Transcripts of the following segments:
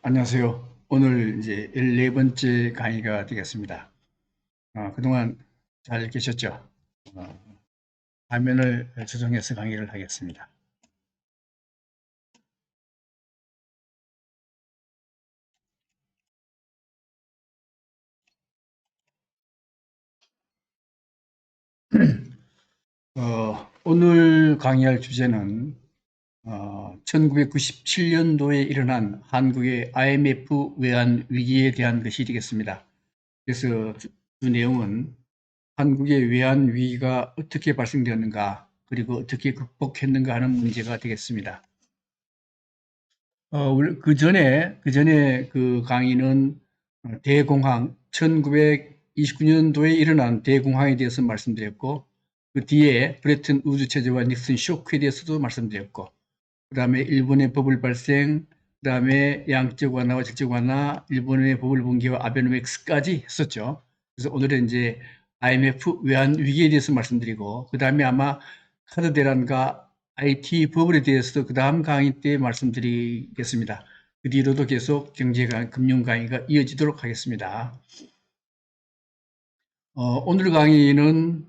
안녕하세요. 오늘 이제 14번째 강의가 되겠습니다. 그동안 잘 계셨죠? 어, 화면을 조정해서 강의를 하겠습니다. 오늘 강의할 주제는 1997년도에 일어난 한국의 IMF 외환 위기에 대한 것이 되겠습니다. 그래서 그 내용은 한국의 외환 위기가 어떻게 발생되었는가, 그리고 어떻게 극복했는가 하는 문제가 되겠습니다. 그 전에 그 강의는 대공황, 1929년도에 일어난 대공황에 대해서 말씀드렸고, 그 뒤에 브레튼 우드 체제와 닉슨 쇼크에 대해서도 말씀드렸고, 그 다음에 일본의 버블 발생, 그 다음에 양적 완화와 질적 완화, 일본의 버블 붕괴와 아베노믹스까지 했었죠. 그래서 오늘은 이제 IMF 외환 위기에 대해서 말씀드리고, 그 다음에 아마 카드 대란과 IT 버블에 대해서도 그 다음 강의 때 말씀드리겠습니다. 그 뒤로도 계속 경제 강의, 금융 강의가 이어지도록 하겠습니다. 오늘 강의는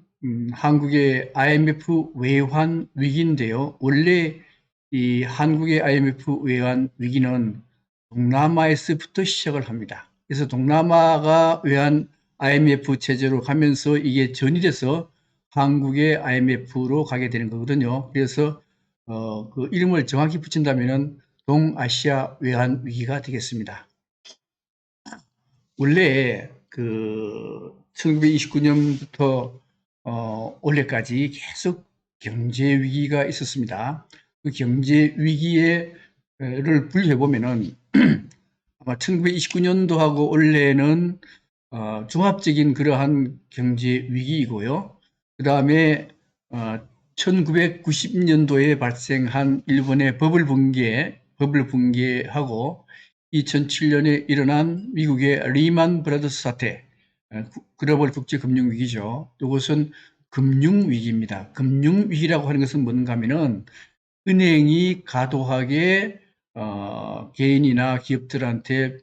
한국의 IMF 외환 위기인데요. 원래 이 한국의 IMF 외환 위기는 동남아에서부터 시작을 합니다. 그래서 동남아가 외환 IMF 체제로 가면서 이게 전이돼서 한국의 IMF로 가게 되는 거거든요. 그래서 그 이름을 정확히 붙인다면은 동아시아 외환 위기가 되겠습니다. 원래 그 1929년부터 올해까지 계속 경제 위기가 있었습니다. 그 경제 위기를 분류해 보면은 아마 1929년도하고 올해는 종합적인 그러한 경제 위기이고요. 그 다음에 1990년도에 발생한 일본의 버블 붕괴하고 2007년에 일어난 미국의 리만 브라더스 사태, 글로벌 국제 금융 위기죠. 이것은 금융 위기입니다. 금융 위기라고 하는 것은 뭔가 하면은 은행이 과도하게 개인이나 기업들한테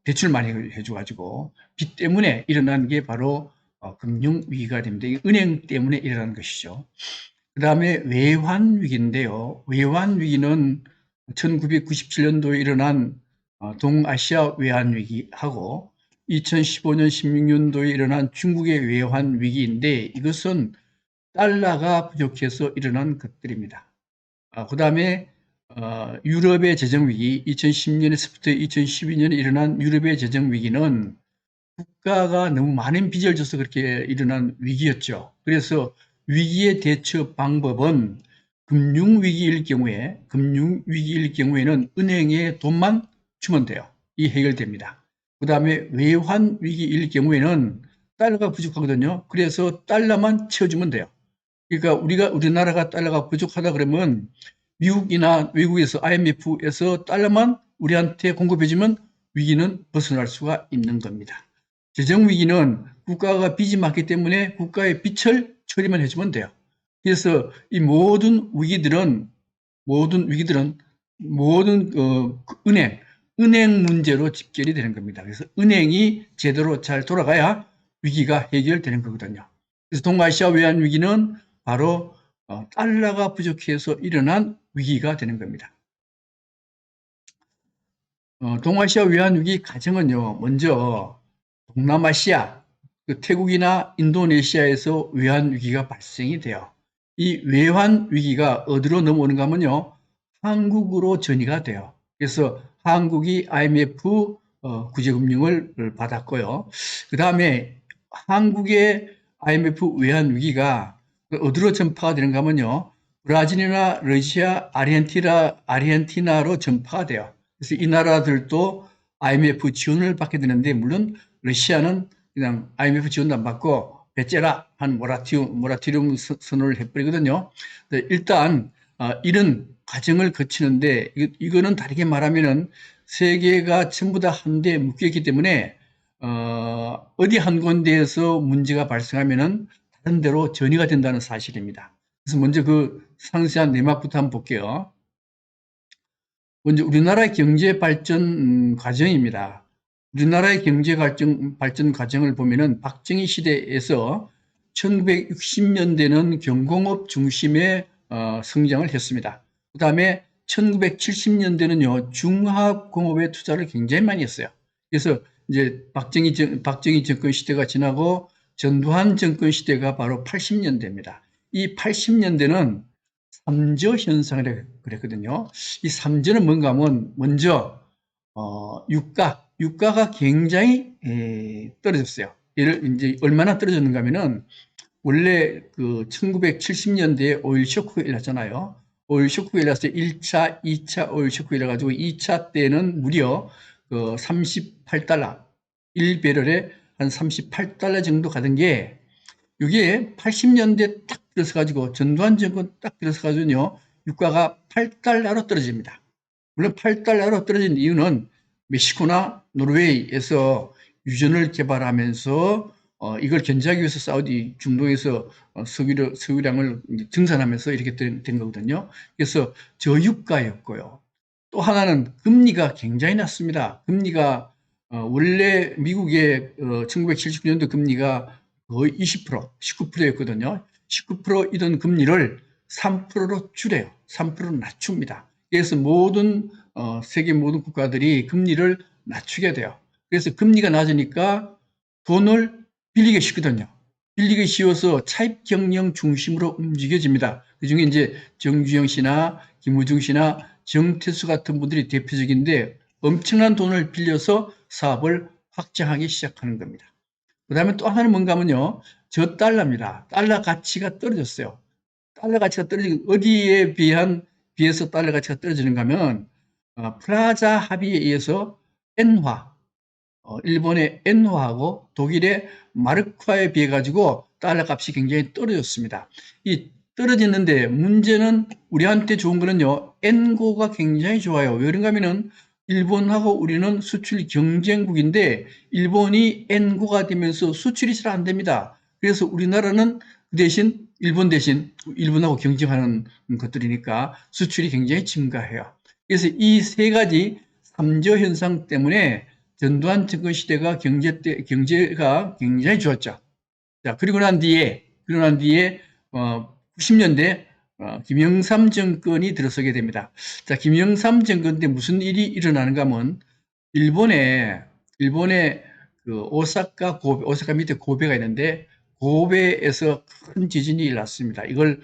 대출 많이 해줘가지고 빚 때문에 일어난 게 바로 금융 위기가 됩니다. 이게 은행 때문에 일어난 것이죠. 그 다음에 외환 위기인데요. 외환 위기는 1997년도에 일어난 동아시아 외환 위기하고 2015년, 16년도에 일어난 중국의 외환 위기인데 이것은 달러가 부족해서 일어난 것들입니다. 그다음에 유럽의 재정 위기, 2010년에서부터 2012년에 일어난 유럽의 재정 위기는 국가가 너무 많은 빚을 져서 그렇게 일어난 위기였죠. 그래서 위기의 대처 방법은 금융위기일 경우에는 은행에 돈만 주면 돼요. 이 해결됩니다. 그 다음에 외환 위기일 경우에는 달러가 부족하거든요. 그래서 달러만 채워주면 돼요. 그러니까 우리나라가 달러가 부족하다 그러면 미국이나 외국에서 IMF에서 달러만 우리한테 공급해주면 위기는 벗어날 수가 있는 겁니다. 재정 위기는 국가가 빚이 많기 때문에 국가의 빚을 처리만 해주면 돼요. 그래서 이 모든 은행 문제로 집결이 되는 겁니다. 그래서 은행이 제대로 잘 돌아가야 위기가 해결되는 거거든요. 그래서 동아시아 외환 위기는 바로 달러가 부족해서 일어난 위기가 되는 겁니다. 동아시아 외환 위기 가정은요, 먼저 동남아시아, 그 태국이나 인도네시아에서 외환 위기가 발생이 돼요. 이 외환 위기가 어디로 넘어오는가 하면요, 한국으로 전이가 돼요. 그래서 한국이 IMF 구제금융을 받았고요. 그 다음에 한국의 IMF 외환 위기가 어디로 전파가 되는가 하면요, 브라질이나 러시아, 아르헨티나로 전파가 돼요. 그래서 이 나라들도 IMF 지원을 받게 되는데, 물론 러시아는 그냥 IMF 지원도 안 받고 배째라 한 모라토리움 선언을 해버리거든요. 일단 이런 과정을 거치는데 이거는 다르게 말하면은 세계가 전부 다 한데 묶여있기 때문에 어디 한 군데에서 문제가 발생하면은 다른 데로 전이가 된다는 사실입니다. 그래서 먼저 그 상세한 내막부터 한번 볼게요. 먼저 우리나라의 경제 발전 과정입니다. 우리나라의 경제 발전 과정을 보면은 박정희 시대에서 1960년대는 경공업 중심의 성장을 했습니다. 그 다음에 1970년대는요, 중화공업에 투자를 굉장히 많이 했어요. 그래서 이제 박정희 정권 시대가 지나고 전두환 정권 시대가 바로 80년대입니다. 이 80년대는 삼저 현상이라고 그랬거든요. 이 삼저는 뭔가 하면 먼저 유가가 굉장히 떨어졌어요. 얘를 이제 얼마나 떨어졌는가 하면은 원래 그 1970년대에 오일 쇼크가 일어났잖아요. 오일 쇼크가 일어났을 때 1차, 2차 오일 쇼크가 일어나가지고 2차 때는 무려 그 38달러, 1배럴에 한 38달러 정도 가던 게 이게 80년대 딱 들어서 가지고 전두환 정권 딱 들어서 가지고요. 유가가 8달러로 떨어집니다. 물론 8달러로 떨어진 이유는 멕시코나 노르웨이에서 유전을 개발하면서 이걸 견제하기 위해서 사우디 중동에서 석유량을 증산하면서 이렇게 된 거거든요. 그래서 저유가였고요. 또 하나는 금리가 굉장히 낮습니다. 금리가 원래 미국의 1979년도 금리가 거의 20%, 19%였거든요. 19%이던 금리를 3%로 줄여요. 3%로 낮춥니다. 그래서 세계 모든 국가들이 금리를 낮추게 돼요. 그래서 금리가 낮으니까 돈을 빌리기 쉽거든요. 빌리기 쉬워서 차입 경영 중심으로 움직여집니다. 그 중에 이제 정주영 씨나 김우중 씨나 정태수 같은 분들이 대표적인데 엄청난 돈을 빌려서 사업을 확장하기 시작하는 겁니다. 그 다음에 또 하나는 뭔가 하면요. 저달러입니다. 달러 가치가 떨어졌어요. 달러 가치가 떨어지는 어디에 비해서 달러 가치가 떨어지는가 하면 프라자 합의에 의해서 엔화, 일본의 엔화하고 독일의 마르크화에 비해 가지고 달러 값이 굉장히 떨어졌습니다. 이 떨어지는데 문제는 우리한테 좋은 거는요. 엔고가 굉장히 좋아요. 왜 그런가 하면은 일본하고 우리는 수출 경쟁국인데 일본이 엔고가 되면서 수출이 잘 안 됩니다. 그래서 우리나라는 그 대신 일본하고 경쟁하는 것들이니까 수출이 굉장히 증가해요. 그래서 이 세 가지 삼저 현상 때문에 전두환 정권 시대가 경제가 굉장히 좋았죠. 자, 그리고 난 뒤에 90년대 김영삼 정권이 들어서게 됩니다. 자, 김영삼 정권 때 무슨 일이 일어나는가 하면 일본의 그 오사카 밑에 고베가 있는데 고베에서 큰 지진이 일어났습니다. 이걸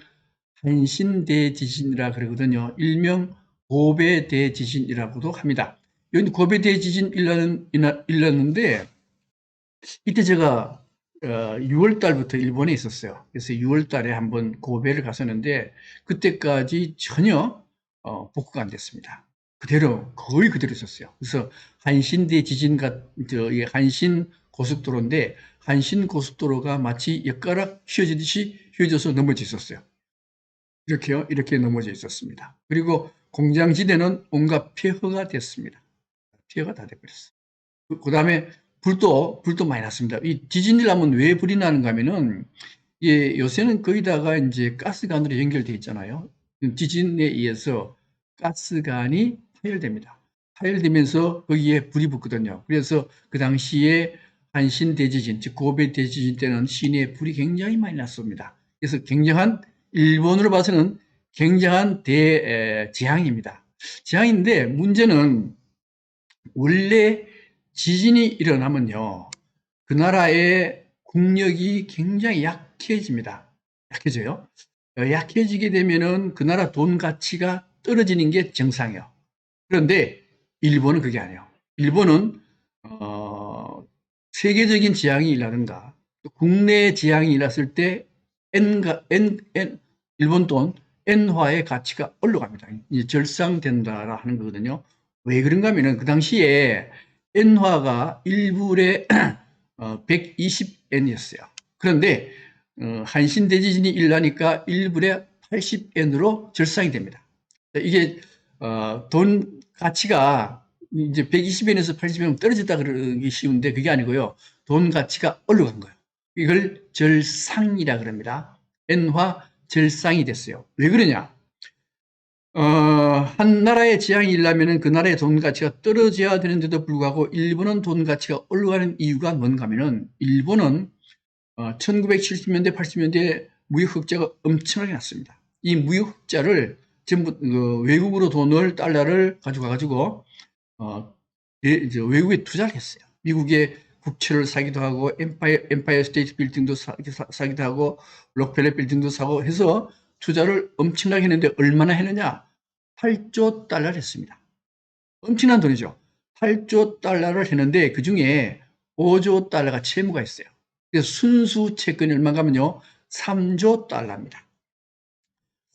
한신 대지진이라 그러거든요. 일명 고베 대지진이라고도 합니다. 여기 고베 대지진 일어났는데 이때 제가 6월 달부터 일본에 있었어요. 그래서 6월 달에 한번 고베를 갔었는데 그때까지 전혀 복구가 안 됐습니다. 거의 그대로 있었어요. 그래서 한신대 한신 고속도로인데 한신 고속도로가 마치 엿가락 휘어지듯이 휘어져서 넘어져 있었어요. 이렇게요. 이렇게 넘어져 있었습니다. 그리고 공장지대는 온갖 폐허가 됐습니다. 폐허가 다 돼버렸어요. 그 다음에 불도 많이 났습니다. 이 지진이 나면 왜 불이 나는가 하면은, 예, 요새는 거기다가 이제 가스관으로 연결되어 있잖아요. 지진에 의해서 가스관이 파열됩니다. 파열되면서 거기에 불이 붙거든요. 그래서 그 당시에 한신 대지진, 즉 고베 대지진 때는 시내에 불이 굉장히 많이 났습니다. 그래서 일본으로 봐서는 굉장한 재앙입니다. 재앙인데 문제는 원래 지진이 일어나면요. 그 나라의 국력이 굉장히 약해집니다. 약해져요. 약해지게 되면은 그 나라 돈 가치가 떨어지는 게 정상이에요. 그런데 일본은 그게 아니에요. 일본은 세계적인 재앙이 일어나든가 국내 재앙이 일어났을 때 일본 돈 엔화의 가치가 올라갑니다. 이제 절상된다라 하는 거거든요. 왜 그런가 하면은 그 당시에 엔화가 1불에 120엔이었어요. 그런데 한신 대지진이 일어나니까 1불에 80엔으로 절상이 됩니다. 이게 돈 가치가 이제 120엔에서 80엔 떨어졌다 그러기 쉬운데 그게 아니고요. 돈 가치가 올라간 거예요. 이걸 절상이라 그럽니다. 엔화 절상이 됐어요. 왜 그러냐? 한 나라의 지향이 일려면은 그 나라의 돈 가치가 떨어져야 되는데도 불구하고 일본은 돈 가치가 올라가는 이유가 뭔가 하면은 일본은 1970년대, 80년대 무역 흑자가 엄청나게 났습니다. 이 무역 흑자를 전부 외국으로 돈을 달러를 가지고 외국에 투자를 했어요. 미국의 국채를 사기도 하고 엠파이어 스테이트 빌딩도 사기도 하고 록펠러 빌딩도 사고 해서 투자를 엄청나게 했는데 얼마나 했느냐? 8조 달러를 했습니다. 엄청난 돈이죠. 8조 달러를 했는데 그중에 5조 달러가 채무가 있어요. 그래서 순수 채권이 얼마인가 하면요. 3조 달러입니다.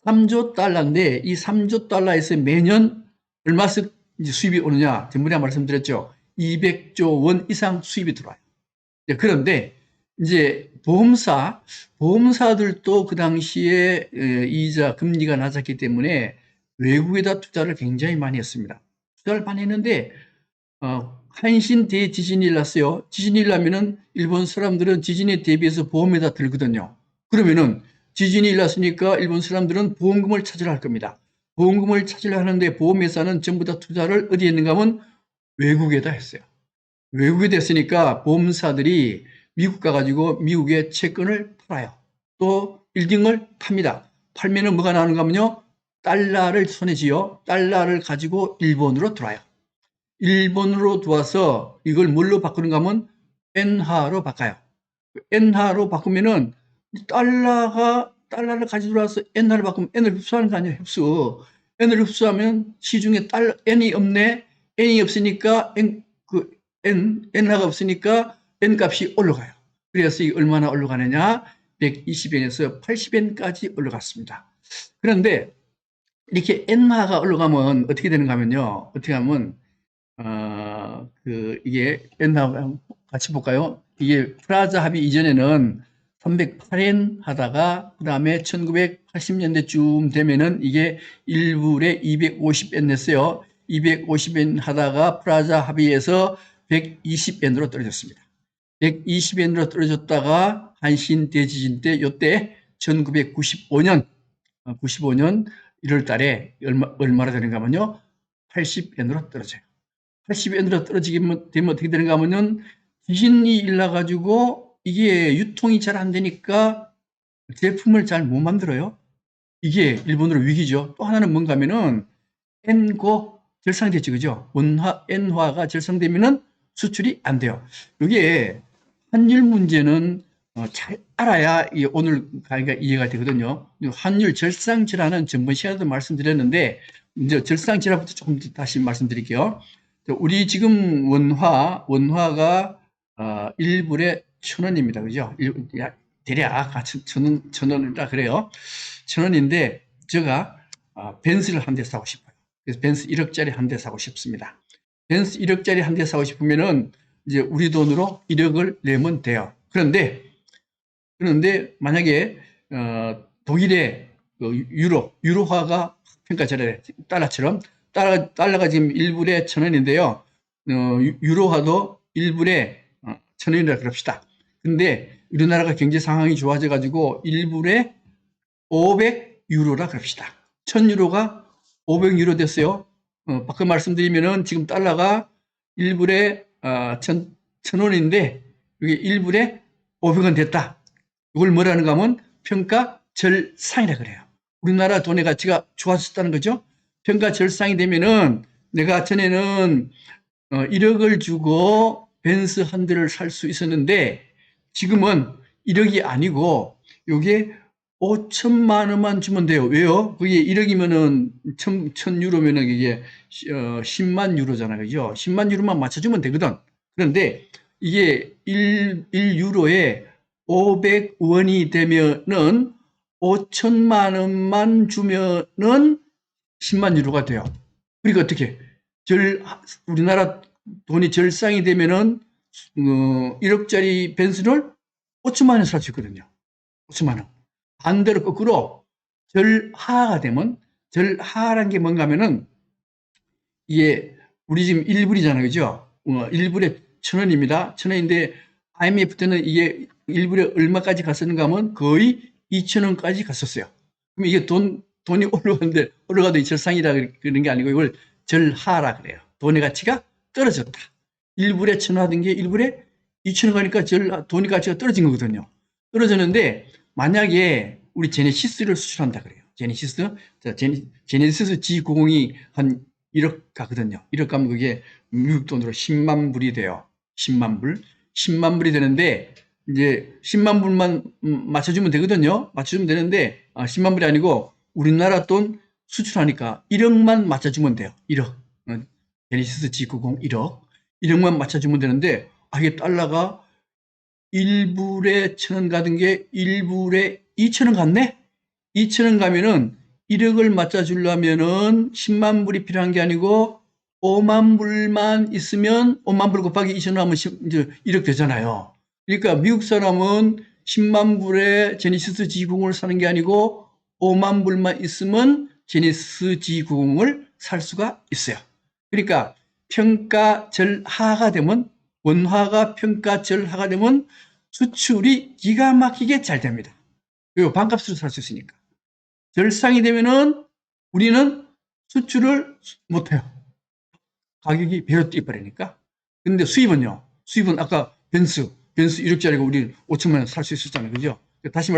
3조 달러인데 이 3조 달러에서 매년 얼마씩 수입이 오느냐? 전번에 말씀드렸죠. 200조 원 이상 수입이 들어와요. 그런데 이제 보험사들도 그 당시에 이자 금리가 낮았기 때문에 외국에다 투자를 굉장히 많이 했습니다. 투자를 많이 했는데 한신 대지진이 일어났어요. 지진이 일어나면은 일본 사람들은 지진에 대비해서 보험에다 들거든요. 그러면은 지진이 일어났으니까 일본 사람들은 보험금을 찾으려 할 겁니다. 보험금을 찾으려 하는데 보험회사는 전부 다 투자를 어디에 했는가 하면 외국에다 했어요. 외국에 됐으니까 보험사들이 미국 가가지고 미국의 채권을 팔아요. 또 빌딩을 팝니다. 팔면은 뭐가 나오는가 하면요. 달러를 손에 쥐어 달러를 가지고 일본으로 들어와요. 일본으로 들어와서 이걸 뭘로 바꾸는가 하면 엔화로 바꿔요. 엔화로 바꾸면은 달러를 가지고 들어와서 엔화를 바꾸면 엔을 흡수하는 거 아니에요. 흡수. 엔을 흡수하면 시중에 엔이 없네. 엔이 없으니까 엔화가 없으니까 엔 값이 올라가요. 그래서 이 얼마나 올라가느냐? 120엔에서 80엔까지 올라갔습니다. 그런데 이렇게 엔화가 올라가면 어떻게 되는가 하면요. 어떻게 하면 이게 엔화 같이 볼까요? 이게 프라자 합의 이전에는 308엔 하다가 그 다음에 1980년대쯤 되면은 이게 1불에 250엔 냈어요. 250엔 하다가 프라자 합의에서 120엔으로 떨어졌습니다. 120엔으로 떨어졌다가 한신 대지진 때 요때 1995년 1월 달에 얼마나 되는가 하면요. 80엔으로 떨어져요. 80엔으로 떨어지게 되면 어떻게 되는가 하면은 지진이 일어나가지고 이게 유통이 잘 안 되니까 제품을 잘 못 만들어요. 이게 일본으로 위기죠. 또 하나는 뭔가 하면은 엔고 절상됐죠. 그죠? 엔화가 절상되면은 수출이 안 돼요. 이게 환율 문제는 잘 알아야 오늘 강의가 이해가 되거든요. 환율 절상질환은 전번 시간에도 말씀드렸는데 이제 절상질환부터 조금 다시 말씀드릴게요. 우리 지금 원화가 1불에 1,000원입니다. 그죠? 대략 1,000원이다 그래요. 1,000원인데 제가 벤츠를 한 대 사고 싶어요. 그래서 벤츠 1억짜리 한 대 사고 싶습니다. 벤츠 1억짜리 한 대 사고 싶으면은 이제 우리 돈으로 1억을 내면 돼요. 그런데 만약에 독일의 유로화가 평가 잘해 달러처럼 달러가 지금 1불에 1,000원인데요. 유로화도 1불에 1,000원이라 그럽시다. 근데 우리나라가 경제 상황이 좋아져 가지고 1불에 500유로라 그럽시다. 1,000유로가 500유로 됐어요. 바꿔 말씀드리면은 지금 달러가 1불에 1,000원인데 이게 1불에 500원 됐다. 이걸 뭐라는가 하면 평가 절상이라 그래요. 우리나라 돈의 가치가 좋아졌다는 거죠. 평가 절상이 되면은 내가 전에는 1억을 주고 벤츠 한 대를 살 수 있었는데 지금은 1억이 아니고 요게 5천만 원만 주면 돼요. 왜요? 그게 1억이면은 1,000유로면은 이게 10만 유로잖아요. 그죠? 10만 유로만 맞춰주면 되거든. 그런데 이게 1유로에 500원이 되면은 5천만 원만 주면은 10만 유로가 돼요. 그러니까 어떻게? 우리나라 돈이 절상이 되면은 1억짜리 벤츠를 5천만 원에 살 수 있거든요. 5천만 원. 반대로 거꾸로 절하가 되면 절하라는 게 뭔가 하면은 이게 우리 지금 1불이잖아요. 그죠? 1불에 1,000원입니다. 1,000원인데 IMF 때는 이게 1불에 얼마까지 갔었는가 하면 거의 2,000원까지 갔었어요. 그럼 이게 돈 돈이 올라가는데 올라가도 절상이라 그런 게 아니고 이걸 절하라 그래요. 돈의 가치가 떨어졌다. 1불에 1,000원 하던 게 1불에 2,000원 가니까 돈의 가치가 떨어진 거거든요. 떨어졌는데 만약에 우리 제네시스를 수출한다 그래요. 제네시스, 제네시스 G90이 한 1억 가거든요. 1억 가면 그게 미국 돈으로 10만 불이 돼요. 10만 불. 10만 불이 되는데 이제 10만 불만 맞춰주면 되거든요. 맞춰주면 되는데 10만 불이 아니고 우리나라 돈 수출하니까 1억만 맞춰주면 돼요. 1억. 제네시스 G90 1억. 1억만 맞춰주면 되는데 이게 달러가 1불에 1,000원 가던 게 1불에 2,000원 갔네? 2,000원 가면은 1억을 맞춰주려면은 10만 불이 필요한 게 아니고 5만 불만 있으면 5만 불 곱하기 2,000원 하면 이제 1억 되잖아요. 그러니까 미국 사람은 10만 불에 제네시스 G90을 사는 게 아니고 5만 불만 있으면 제네시스 G90을 살 수가 있어요. 그러니까 평가절하가 되면 원화가 평가절하가 되면 수출이 기가 막히게 잘 됩니다. 그리고 반값으로 살 수 있으니까. 절상이 되면은 우리는 수출을 못해요. 가격이 배로 뛰어버리니까. 근데 수입은요? 수입은 아까 벤츠 1억짜리가 우리 5천만 원 살 수 있었잖아요. 그죠? 다시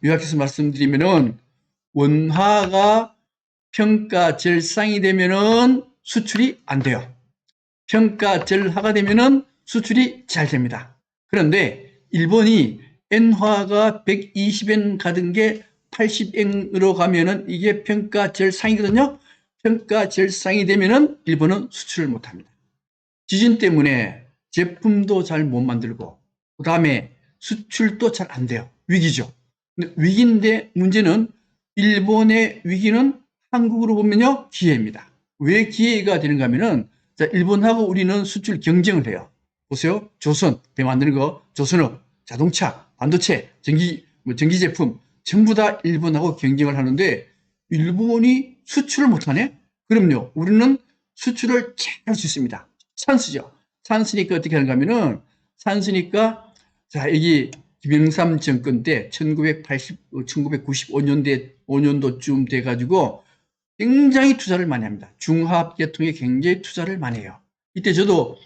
요약해서 말씀드리면은 원화가 평가절상이 되면은 수출이 안 돼요. 평가절하가 되면은 수출이 잘 됩니다. 그런데 일본이 엔화가 120엔 가던 게 80엔으로 가면은 이게 평가절상이거든요. 평가절상이 되면은 일본은 수출을 못합니다. 지진 때문에 제품도 잘 못 만들고 그 다음에 수출도 잘 안 돼요. 위기죠. 근데 위기인데 문제는 일본의 위기는 한국으로 보면요 기회입니다. 왜 기회가 되는가 하면은 자, 일본하고 우리는 수출 경쟁을 해요. 보세요. 조선, 배 만드는 거, 조선업, 자동차, 반도체, 전기 제품 전부 다 일본하고 경쟁을 하는데 일본이 수출을 못하네? 그럼요. 우리는 수출을 잘 할 수 있습니다. 찬스죠. 찬스니까 어떻게 하는가 하면은 찬스니까 자, 여기 김영삼 정권 때 1995년대 5년도쯤 돼 가지고 굉장히 투자를 많이 합니다. 중화계통에 굉장히 투자를 많이 해요. 이때 저도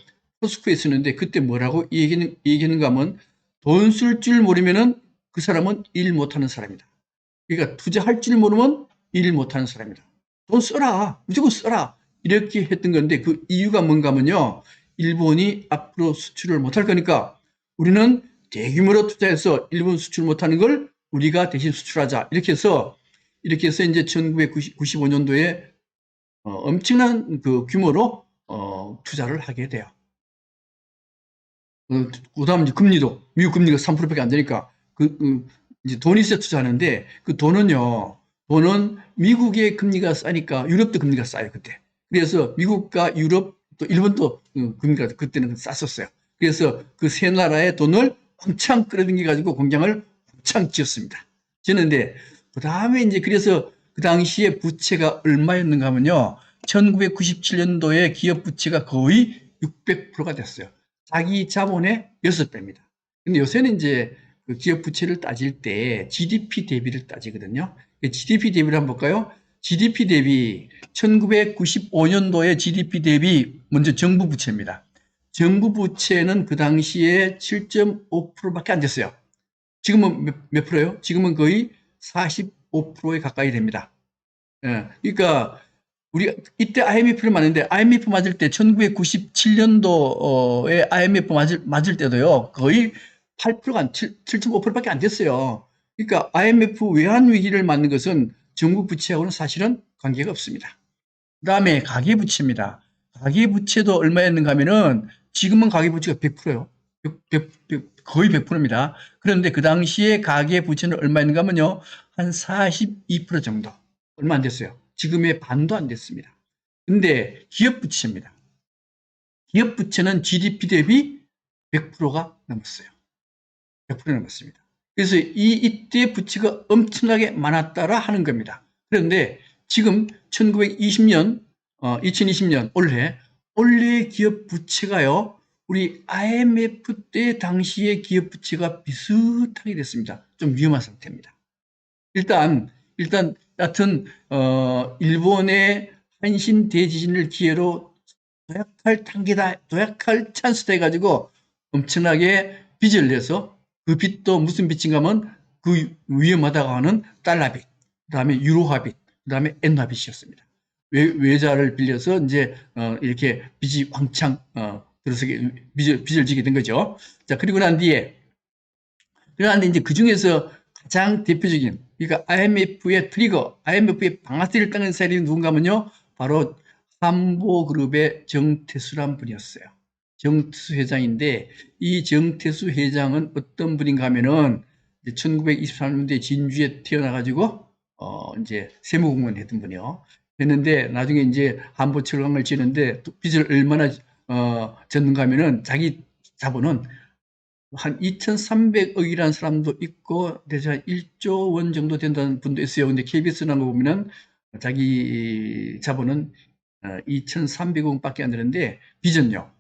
포스코에 있었는데 그때 뭐라고 얘기했는가 하면 돈 쓸 줄 모르면은 그 사람은 일 못하는 사람이다. 그러니까 투자할 줄 모르면 일 못하는 사람이다. 돈 써라. 무조건 써라. 이렇게 했던 건데 그 이유가 뭔가 하면요. 일본이 앞으로 수출을 못할 거니까 우리는 대규모로 투자해서 일본 수출 못하는 걸 우리가 대신 수출하자. 이렇게 해서 이제 1995년도에 엄청난 그 규모로 투자를 하게 돼요. 그다음 이제 금리도 미국 금리가 3%밖에 안 되니까 이제 돈이 있어 투자하는데 그 돈은 미국의 금리가 싸니까 유럽도 금리가 싸요 그때. 그래서 미국과 유럽 또 일본도 금리가 그때는 쌌었어요. 그래서 그 세 나라의 돈을 왕창 끌어당겨 가지고 공장을 왕창 지었습니다. 지었는데 그 다음에 이제 그래서 그 당시에 부채가 얼마였는가 하면요. 1997년도에 기업 부채가 거의 600%가 됐어요. 자기 자본의 6배입니다. 근데 요새는 이제 그 기업 부채를 따질 때 GDP 대비를 따지거든요. GDP 대비를 한번 볼까요? GDP 대비 1995년도에 GDP 대비 먼저 정부 부채입니다. 정부 부채는 그 당시에 7.5%밖에 안 됐어요. 지금은 몇 프로예요? 지금은 거의 45%에 가까이 됩니다. 예, 그러니까 우리 이때 IMF를 맞는데 IMF 맞을 때 1997년도에 IMF 맞을 때도요 거의 8%가 7.5%밖에 안 됐어요. 그러니까 IMF 외환 위기를 맞는 것은 정부 부채하고는 사실은 관계가 없습니다. 그다음에 가계부채입니다. 가계부채도 얼마였는가 하면은 지금은 가계부채가 100%예요. 거의 100%입니다. 그런데 그 당시에 가계부채는 얼마였는가 하면요 한 42% 정도. 얼마 안 됐어요. 지금의 반도 안 됐습니다. 근데 기업 부채입니다. 기업 부채는 GDP 대비 100%가 넘었어요. 100% 넘었습니다. 그래서 이때 부채가 엄청나게 많았다라 하는 겁니다. 그런데 지금 1920년, 2020년 올해 기업 부채가요, 우리 IMF 때 당시의 기업 부채가 비슷하게 됐습니다. 좀 위험한 상태입니다. 일단 여하튼 일본의 한신 대지진을 기회로 도약할 단계다, 도약할 찬스다 해가지고 엄청나게 빚을 내서 그 빚도 무슨 빚인가 하면 그 위험하다고 하는 달러 빚, 그 다음에 유로화 빚, 그 다음에 엔화 빚이었습니다. 외자를 빌려서 이제 이렇게 빚이 왕창 들어서게 빚을 지게 된 거죠. 자, 그리고 난 뒤에 그런데 이제 그 중에서 가장 대표적인, 그러니까 IMF의 트리거, IMF의 방아쇠를 당긴 사람이 누군가 하면요, 바로 한보그룹의 정태수란 분이었어요. 정태수 회장인데, 이 정태수 회장은 어떤 분인가 하면은 1923년도에 진주에 태어나가지고 이제 세무공무원 했던 분이요. 했는데 나중에 이제 한보 철강을 지는데 빚을 얼마나 졌는가 하면은 자기 자본은 한 2,300억이라는 사람도 있고, 대략 1조 원 정도 된다는 분도 있어요. 근데 KBS 나온 거 보면은 자기 자본은 2,300억 밖에 안 되는데, 빚은요,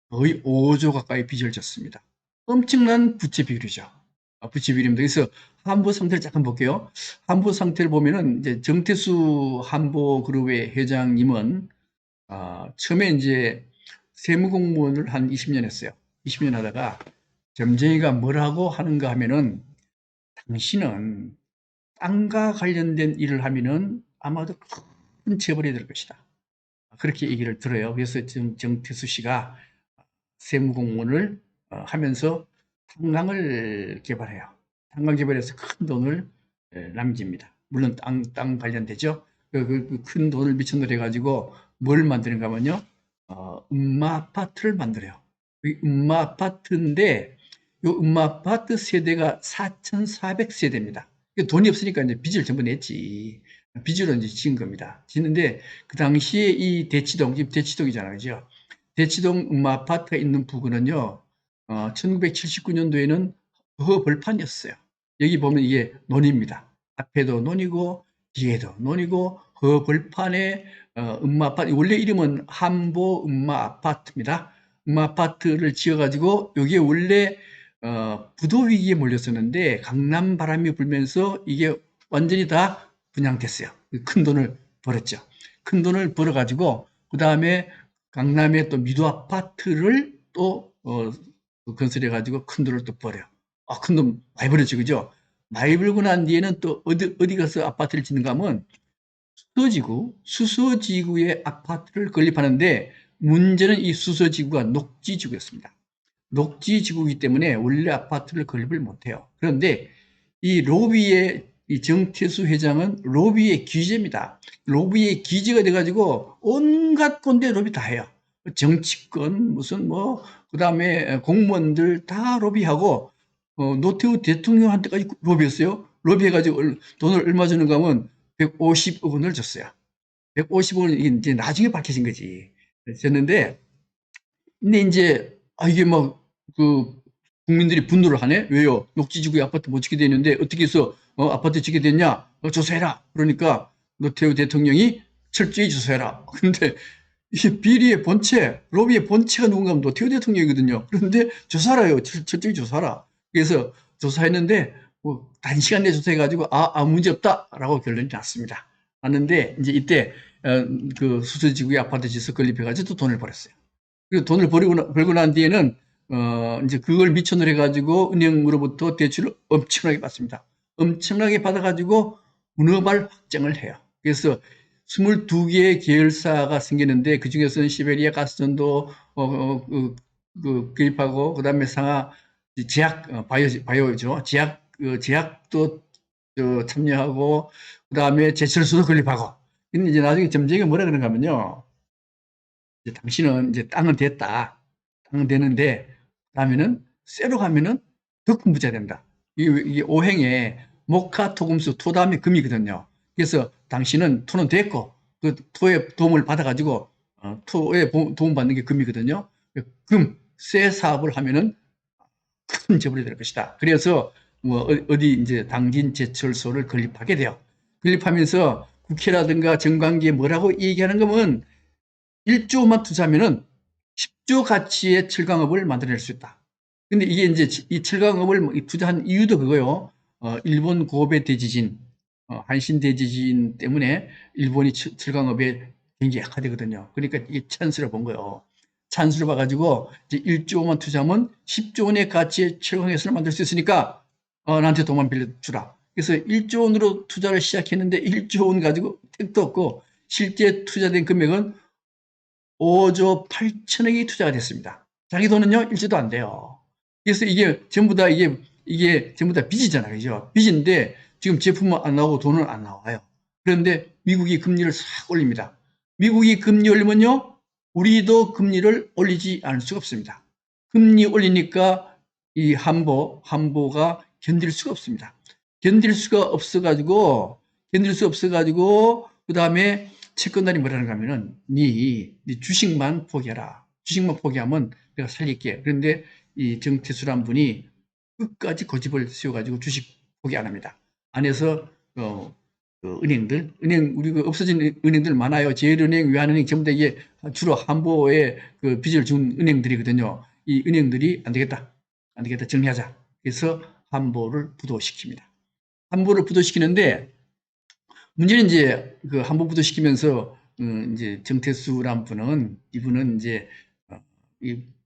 거의 5조 가까이 빚을 졌습니다. 엄청난 부채 비율이죠. 부채 비율입니다. 그래서 한보 상태를 잠깐 볼게요. 한보 상태를 보면은 이제 정태수 한보 그룹의 회장님은 처음에 이제 세무공무원을 한 20년 했어요. 20년 하다가 점쟁이가 뭐라고 하는가 하면은 당신은 땅과 관련된 일을 하면은 아마도 큰 재벌이 될 것이다. 그렇게 얘기를 들어요. 그래서 지금 정태수 씨가 세무공무원을 하면서 탄광을 개발해요. 탄광 개발해서 큰 돈을 남깁니다. 물론 땅 관련되죠. 큰 돈을 미천을 해가지고 뭘 만드는가 하면요. 음마 아파트를 만들어요. 이 음마 아파트인데 이 음마 아파트 세대가 4,400세대입니다. 돈이 없으니까 이제 빚을 전부 냈지. 빚으로 이제 지은 겁니다. 짓는데 그 당시에 이 대치동, 지금 대치동이잖아요. 그죠? 대치동 음마 아파트가 있는 부근은요, 1979년도에는 허벌판이었어요. 여기 보면 이게 논입니다. 앞에도 논이고, 뒤에도 논이고, 허벌판에 음마 아파트, 원래 이름은 한보 음마 아파트입니다. 음마 아파트를 지어가지고, 여기에 원래 부도 위기에 몰렸었는데, 강남 바람이 불면서 이게 완전히 다 분양됐어요. 큰 돈을 벌었죠. 큰 돈을 벌어가지고, 그 다음에 강남에 또 미도 아파트를 또 건설해가지고 큰 돈을 또 벌어요. 큰 돈 많이 벌었죠, 그죠? 많이 벌고 난 뒤에는 또 어디 가서 아파트를 짓는가 하면 수서지구에 아파트를 건립하는데 문제는 이 수서지구가 녹지지구였습니다. 녹지지구이기 때문에 원래 아파트를 건립을 못해요. 그런데 이 로비의 이 정태수 회장은 로비의 귀재입니다. 로비의 귀재가 돼가지고 온갖 꼰대 로비 다 해요. 정치권 무슨 뭐 그다음에 공무원들 다 로비하고 노태우 대통령한테까지 로비했어요. 로비해가지고 돈을 얼마 주는가 하면 150억 원을 줬어요. 150억 원이 이제 나중에 밝혀진 거지. 줬는데 근데 이제 이게 막 그 국민들이 분노를 하네. 왜요? 녹지지구에 아파트 못 짓게 되는데 어떻게 해서 아파트 짓게 됐냐? 조사해라. 그러니까 노태우 대통령이 철저히 조사해라. 근데 이 비리의 본체, 로비의 본체가 누군가 하면 노태우 대통령이거든요. 그런데 조사라요. 철저히 조사라. 그래서 조사했는데 뭐 단시간 내에 조사해가지고 아무 문제 없다라고 결론이 났습니다. 났는데 이제 이때 그 수서지구에 아파트 짓어 건립해가지고 또 돈을 벌었어요. 그리고 돈을 벌고 난 뒤에는 이제 그걸 미천을 해가지고 은행으로부터 대출을 엄청나게 받습니다. 엄청나게 받아가지고 문어발 확장을 해요. 그래서 22개의 계열사가 생기는데 그 중에서는 시베리아 가스전도 구입하고 그다음에 상하 제약 바이오죠. 제약도 참여하고 그다음에 제철소도 건립하고. 근데 이제 나중에 점쟁이가 뭐라 그러는가 하면요. 이제 당신은 이제 땅은 됐다. 땅은 되는데, 그다음에는 쇠로 가면은 더 큰 부자 된다. 이게 오행에 목화 토금수 토 다음에 금이거든요. 그래서 당신은 토는 됐고 그 토의 도움을 받아가지고 토의 도움 받는 게 금이거든요. 쇠 사업을 하면은 큰 재벌이 될 것이다. 그래서 뭐 어디 이제 당진 제철소를 건립하게 돼요. 건립하면서 국회라든가 정관기에 뭐라고 얘기하는 거면 1조만 투자하면은 10조 가치의 철강업을 만들어낼 수 있다. 근데 이게 이제 이 철강업을 투자한 이유도 그거요. 일본 고베 대지진, 한신 대지진 때문에 일본이 철강업에 굉장히 약화되거든요. 그러니까 이게 찬스를 본 거예요. 찬스를 봐가지고 이제 1조 원만 투자하면 10조 원의 가치의 철강회사를 만들 수 있으니까 나한테 돈만 빌려주라. 그래서 1조 원으로 투자를 시작했는데 1조 원 가지고 택도 없고 실제 투자된 금액은 5조 8천억이 투자가 됐습니다. 자기 돈은요 1조도 안 돼요. 그래서 이게 전부 다 이게 전부 다 빚이잖아요. 그죠? 빚인데 지금 제품은 안 나오고 돈은 안 나와요. 그런데 미국이 금리를 싹 올립니다. 미국이 금리 올리면요 우리도 금리를 올리지 않을 수가 없습니다. 금리 올리니까 이 한보가 견딜 수가 없습니다. 견딜 수 없어가지고 그 다음에 채권단이 뭐라는가 하면은 네 주식만 포기해라. 주식만 포기하면 내가 살릴게. 그런데 이 정태수란 분이 끝까지 고집을 세워가지고 주식 포기 안 합니다. 안에서 그 우리 그 없어진 은행들 많아요. 제일은행, 외환은행 전부 다 이게 주로 한보에 그 빚을 준 은행들이거든요. 이 은행들이 안 되겠다, 정리하자. 그래서 한보를 부도시킵니다. 한보를 부도시키는데 문제는 이제 그 한보 부도시키면서 이제 정태수란 분은 이분은 이제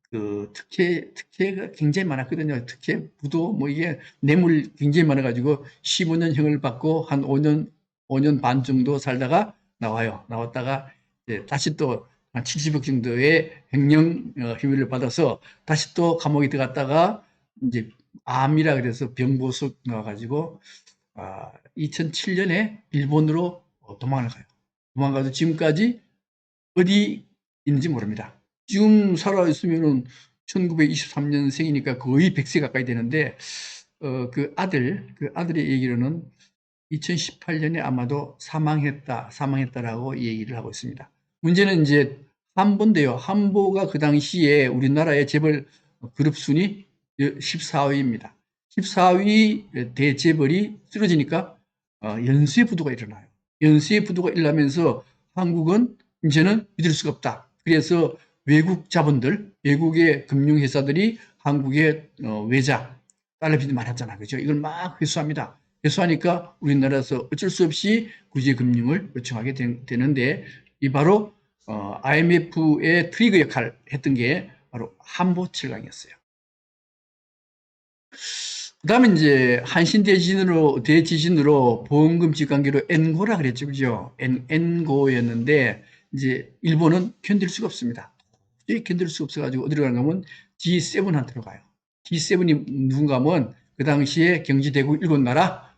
그 특혜가 굉장히 많았거든요. 특혜, 부도, 뭐 이게 뇌물 굉장히 많아가지고 15년형을 받고 한 5년 반 정도 살다가 나와요. 나왔다가 이제 다시 또 한 70억 정도의 횡령 혐의를 받아서 다시 또 감옥에 들어갔다가 이제 암이라 그래서 병보석 나와가지고 2007년에 일본으로 도망을 가요. 도망가서 지금까지 어디 있는지 모릅니다. 지금 살아있으면은 1923년생이니까 거의 100세 가까이 되는데, 그 아들의 얘기로는 2018년에 아마도 사망했다라고 얘기를 하고 있습니다. 문제는 이제 한보인데요. 한보가 그 당시에 우리나라의 재벌 그룹 순위 14위입니다. 14위 대재벌이 쓰러지니까 연쇄 부도가 일어나요. 연쇄 부도가 일어나면서 한국은 이제는 믿을 수가 없다. 그래서 외국 자본들, 외국의 금융회사들이 한국의 외자, 달러 빚이 많았잖아. 그죠? 이걸 막 회수합니다. 회수하니까 우리나라에서 어쩔 수 없이 구제금융을 요청하게 되는데, 이 바로 IMF의 트리거 역할을 했던 게 바로 한보철강이었어요. 그 다음에 이제 한신 대지진으로 보험금 지관계로 엔고라 그랬죠. 그죠? 엔고였는데, 이제 일본은 견딜 수가 없습니다. 견딜 수가 없어가지고 어디로 가는가 하면 G7한테로 가요. G7이 누군가 하면 그 당시에 경제대국 일곱 나라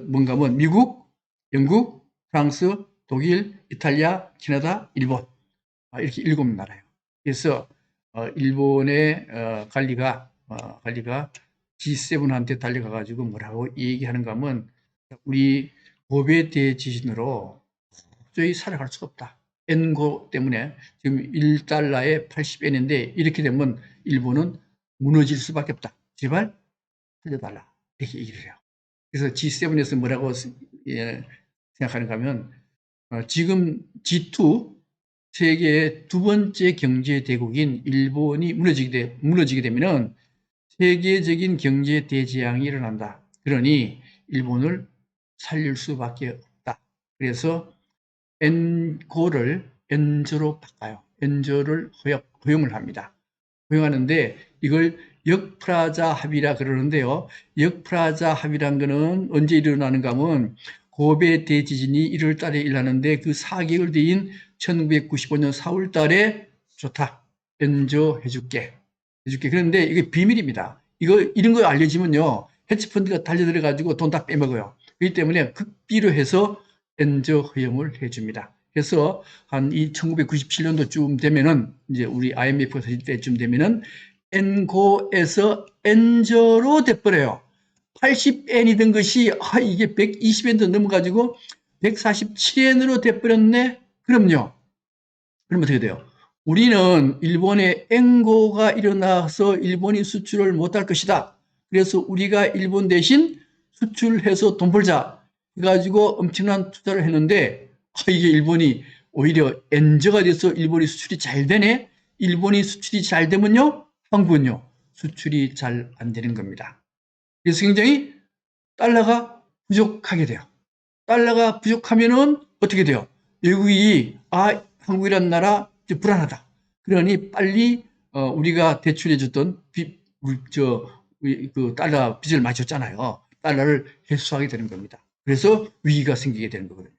뭔가 하면 미국, 영국, 프랑스, 독일, 이탈리아, 캐나다, 일본. 이렇게 7나라예요. 그래서 일본의 관리가 G7한테 달려가가지고 뭐라고 얘기하는가 하면 우리 고베 대지진으로 도저히 살아갈 수가 없다. 엔고 때문에 지금 1달러에 80엔인데 이렇게 되면 일본은 무너질 수밖에 없다. 제발 살려달라. 이렇게 얘기를 해요. 그래서 G7에서 뭐라고 생각하는가 하면 지금 G2 세계의 두 번째 경제 대국인 일본이 무너지게 되면은 세계적인 경제 대재앙이 일어난다. 그러니 일본을 살릴 수밖에 없다. 그래서 엔고를 엔저로 바꿔요. 엔저를 허용을 합니다. 허용하는데 이걸 역프라자 합의라 그러는데요. 역프라자 합의란 거는 언제 일어나는가 하면 고베 대지진이 1월 달에 일어나는데 그 4개월 뒤인 1995년 4월 달에 좋다. 엔저 해줄게. 그런데 이게 비밀입니다. 이런 거 알려지면요. 헤지펀드가 달려들어가지고 돈 다 빼먹어요. 그렇기 때문에 극비로 해서 엔저 허용을 해줍니다. 그래서 한 1997년도쯤 되면은 이제 우리 IMF가 터질 때쯤 되면은 엔고에서 엔저로 돼버려요. 80엔이던 것이 이게 120엔도 넘어가지고 147엔으로 돼버렸네. 그럼요. 그럼 어떻게 돼요? 우리는 일본에 엔고가 일어나서 일본이 수출을 못할 것이다. 그래서 우리가 일본 대신 수출해서 돈 벌자 해가지고 엄청난 투자를 했는데 이게 일본이 오히려 엔저가 돼서 일본이 수출이 잘 되네. 일본이 수출이 잘 되면요, 한국은요 수출이 잘 안 되는 겁니다. 그래서 굉장히 달러가 부족하게 돼요. 달러가 부족하면은 어떻게 돼요? 외국이 한국이란 나라 이제 불안하다. 그러니 빨리 우리가 대출해줬던 그 달러 빚을 많이 줬잖아요. 달러를 회수하게 되는 겁니다. 그래서 위기가 생기게 되는 거거든요.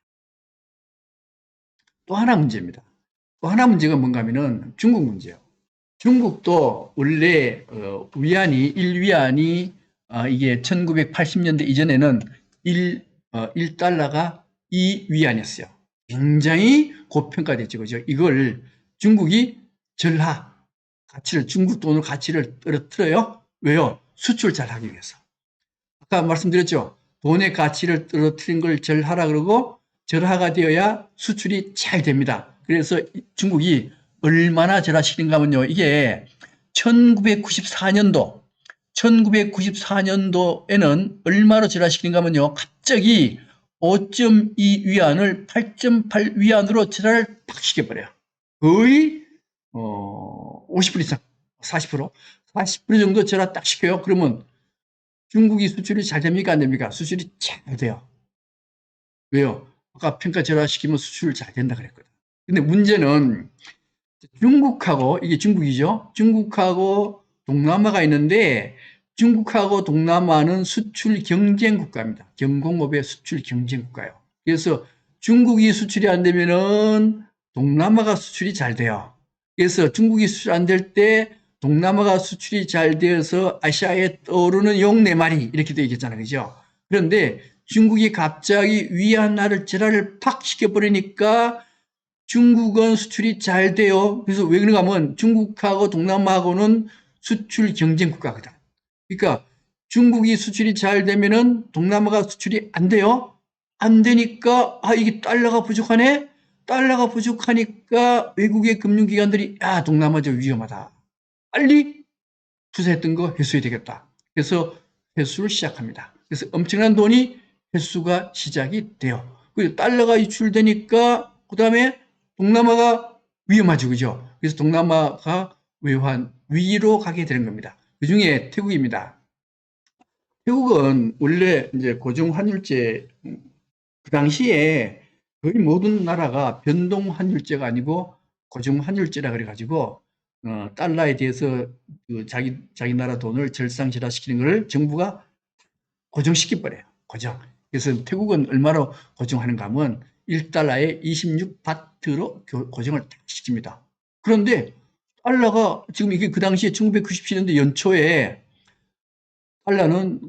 또 하나 문제입니다. 또 하나 문제가 뭔가 하면은 중국 문제예요. 중국도 원래 위안이 1위안이 이게 1980년대 이전에는 1달러가 2위안이었어요. 굉장히 고평가됐죠. 그죠? 이걸 중국이 절하 가치를 중국 돈으로 가치를 떨어뜨려요. 왜요? 수출 잘 하기 위해서. 아까 말씀드렸죠. 돈의 가치를 떨어뜨린 걸 절하라 그러고 절하가 되어야 수출이 잘 됩니다. 그래서 중국이 얼마나 절하시킨가 하면요. 이게 1994년도 1994년도에는 얼마로 절하시킨가 하면요. 갑자기 5.2위안을 8.8위안으로 절하를 팍 시켜버려요. 거의 50% 이상, 40% 40% 정도 절하 딱 시켜요. 그러면 중국이 수출이 잘 됩니까? 안 됩니까? 수출이 잘 돼요. 왜요? 아까 평가 절하시키면 수출 잘 된다 그랬거든. 근데 문제는 중국하고, 이게 중국이죠? 중국하고 동남아가 있는데 중국하고 동남아는 수출 경쟁 국가입니다. 경공업의 수출 경쟁 국가예요. 그래서 중국이 수출이 안 되면은 동남아가 수출이 잘 돼요. 그래서 중국이 수출 안 될 때 동남아가 수출이 잘 되어서 아시아에 떠오르는 용 네 마리 이렇게 되어 있겠잖아요. 그죠? 그런데 중국이 갑자기 위안화를 절하를 팍 시켜버리니까 중국은 수출이 잘 돼요. 그래서 왜 그런가 하면 중국하고 동남아하고는 수출 경쟁 국가거든. 그러니까 중국이 수출이 잘 되면은 동남아가 수출이 안 돼요. 안 되니까 이게 달러가 부족하네. 달러가 부족하니까 외국의 금융기관들이 동남아 저 위험하다. 빨리 투자했던 거 회수해야 되겠다. 그래서 회수를 시작합니다. 그래서 엄청난 돈이 회수가 시작이 돼요. 그리고 달러가 유출되니까 그다음에 동남아가 위험하죠. 그죠? 그래서 동남아가 외환 위기로 가게 되는 겁니다. 그 중에 태국입니다. 태국은 원래 이제 고정 환율제 그 당시에 거의 모든 나라가 변동 환율제가 아니고 고정 환율제라 그래가지고 달러에 대해서 그 자기 나라 돈을 절상절하시키는 것을 정부가 고정시켜 버려요. 고정. 그래서 태국은 얼마로 고정하는가 하면 1달러에 26바트로 고정을 시킵니다. 그런데 달러가 지금 이게 그 당시에 1997년도 연초에 달러는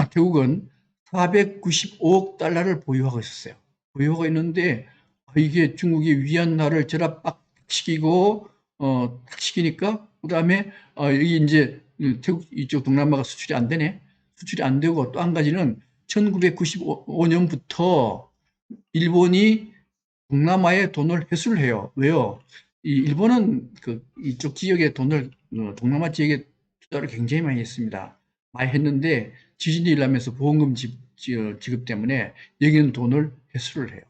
태국은 495억 달러를 보유하고 있었어요. 보유하고 있는데 이게 중국이 위안화를 절하박 시키고 딱 시키니까 그다음에 여기 이제 태국 이쪽 동남아가 수출이 안 되네. 수출이 안 되고 또 한 가지는 1995년부터 일본이 동남아에 돈을 회수를 해요. 왜요? 일본은 이쪽 지역에 돈을 동남아 지역에 투자를 굉장히 많이 했습니다. 많이 했는데 지진이 일어나면서 보험금 지급 때문에 여기는 돈을 회수를 해요.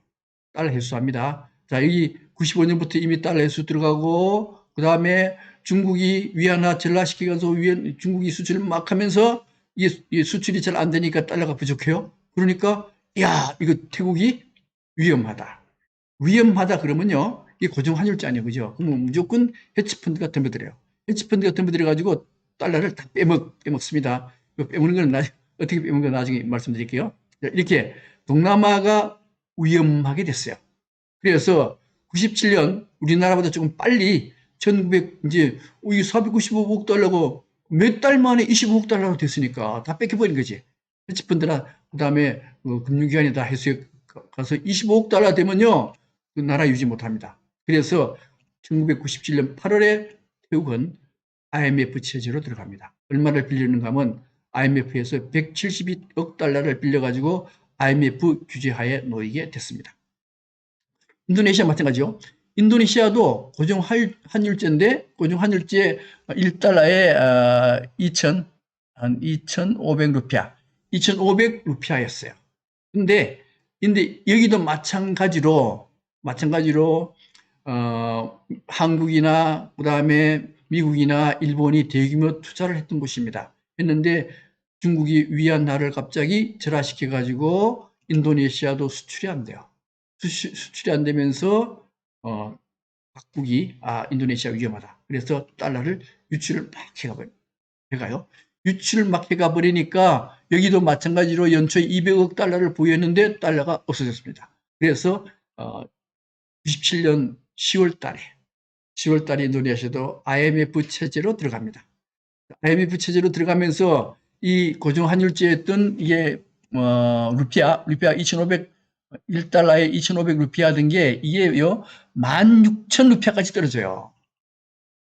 달러 회수합니다. 자, 여기 95년부터 이미 달러 회수 들어가고 그다음에 중국이 위안화 전락시켜서 중국이 수출을 막 하면서 이게 수출이 잘 안 되니까 달러가 부족해요. 그러니까 이거 태국이 위험하다. 위험하다 그러면요. 이게 고정 환율제 아니에요. 그죠? 그러면 무조건 헤지펀드가 덤벼들어요. 헤지펀드가 덤벼들어 가지고 달러를 다 빼먹습니다. 빼먹는 건 어떻게 빼먹는 건 나중에 말씀드릴게요. 이렇게 동남아가 위험하게 됐어요. 그래서 97년 우리나라보다 조금 빨리 1900 이제 495억 달러고 몇 달 만에 25억 달러로 됐으니까 다 뺏겨버린 거지. 헤지펀드나 그다음에 금융기관이 다 해수에 가서 25억 달러 되면요 그 나라 유지 못합니다. 그래서 1997년 8월에 태국은 IMF 체제로 들어갑니다. 얼마를 빌리는가 하면 IMF에서 172억 달러를 빌려가지고 IMF 규제하에 놓이게 됐습니다. 인도네시아 마찬가지요. 인도네시아도 고정 환율제인데 고정 환율제 1달러에 2,500루피아, 2,500루피아였어요. 근데 여기도 마찬가지로 한국이나 그다음에 미국이나 일본이 대규모 투자를 했던 곳입니다. 했는데 중국이 위안화를 갑자기 절하시켜 가지고 인도네시아도 수출이 안 돼요. 수출이 안 되면서 각국이 인도네시아 위험하다. 그래서 달러를 유출을 막 해가요. 유출을 막 해가 버리니까 여기도 마찬가지로 연초에 200억 달러를 보유했는데 달러가 없어졌습니다. 그래서 97년 10월 달에 인도네시아도 IMF 체제로 들어갑니다. IMF 체제로 들어가면서 이 고정환율제였던 이게 루피아 2,500 1달러에 2,500 루피아 하던 게 이게요 16,000 루피아까지 떨어져요.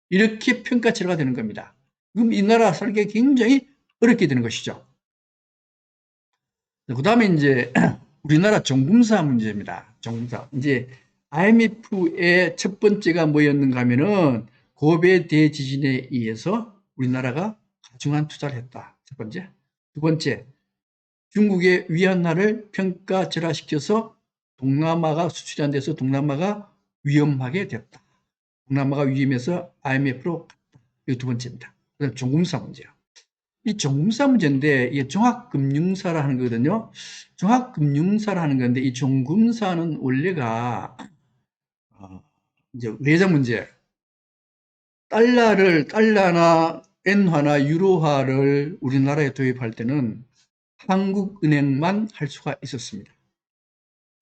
이렇게 평가치가 되는 겁니다. 그럼 이 나라 살기 굉장히 어렵게 되는 것이죠. 그 다음에 이제 우리나라 종금사 문제입니다. 종금사. 이제 IMF의 첫 번째가 뭐였는가 하면은 고베 대지진에 의해서 우리나라가 가중한 투자를 했다. 첫 번째. 두 번째, 중국의 위안화를 평가절하시켜서 동남아가 수출이 안 돼서 동남아가 위험하게 됐다. 동남아가 위험해서 IMF로 갔다. 이게 두 번째입니다. 그다음 종금사 문제요. 이 종금사 문제인데 이게 종합금융사라 하는 거거든요. 종합금융사라 하는 건데 이 종금사는 원래가 이제 외장 문제, 달러나 엔화나 유로화를 우리나라에 도입할 때는 한국은행만 할 수가 있었습니다.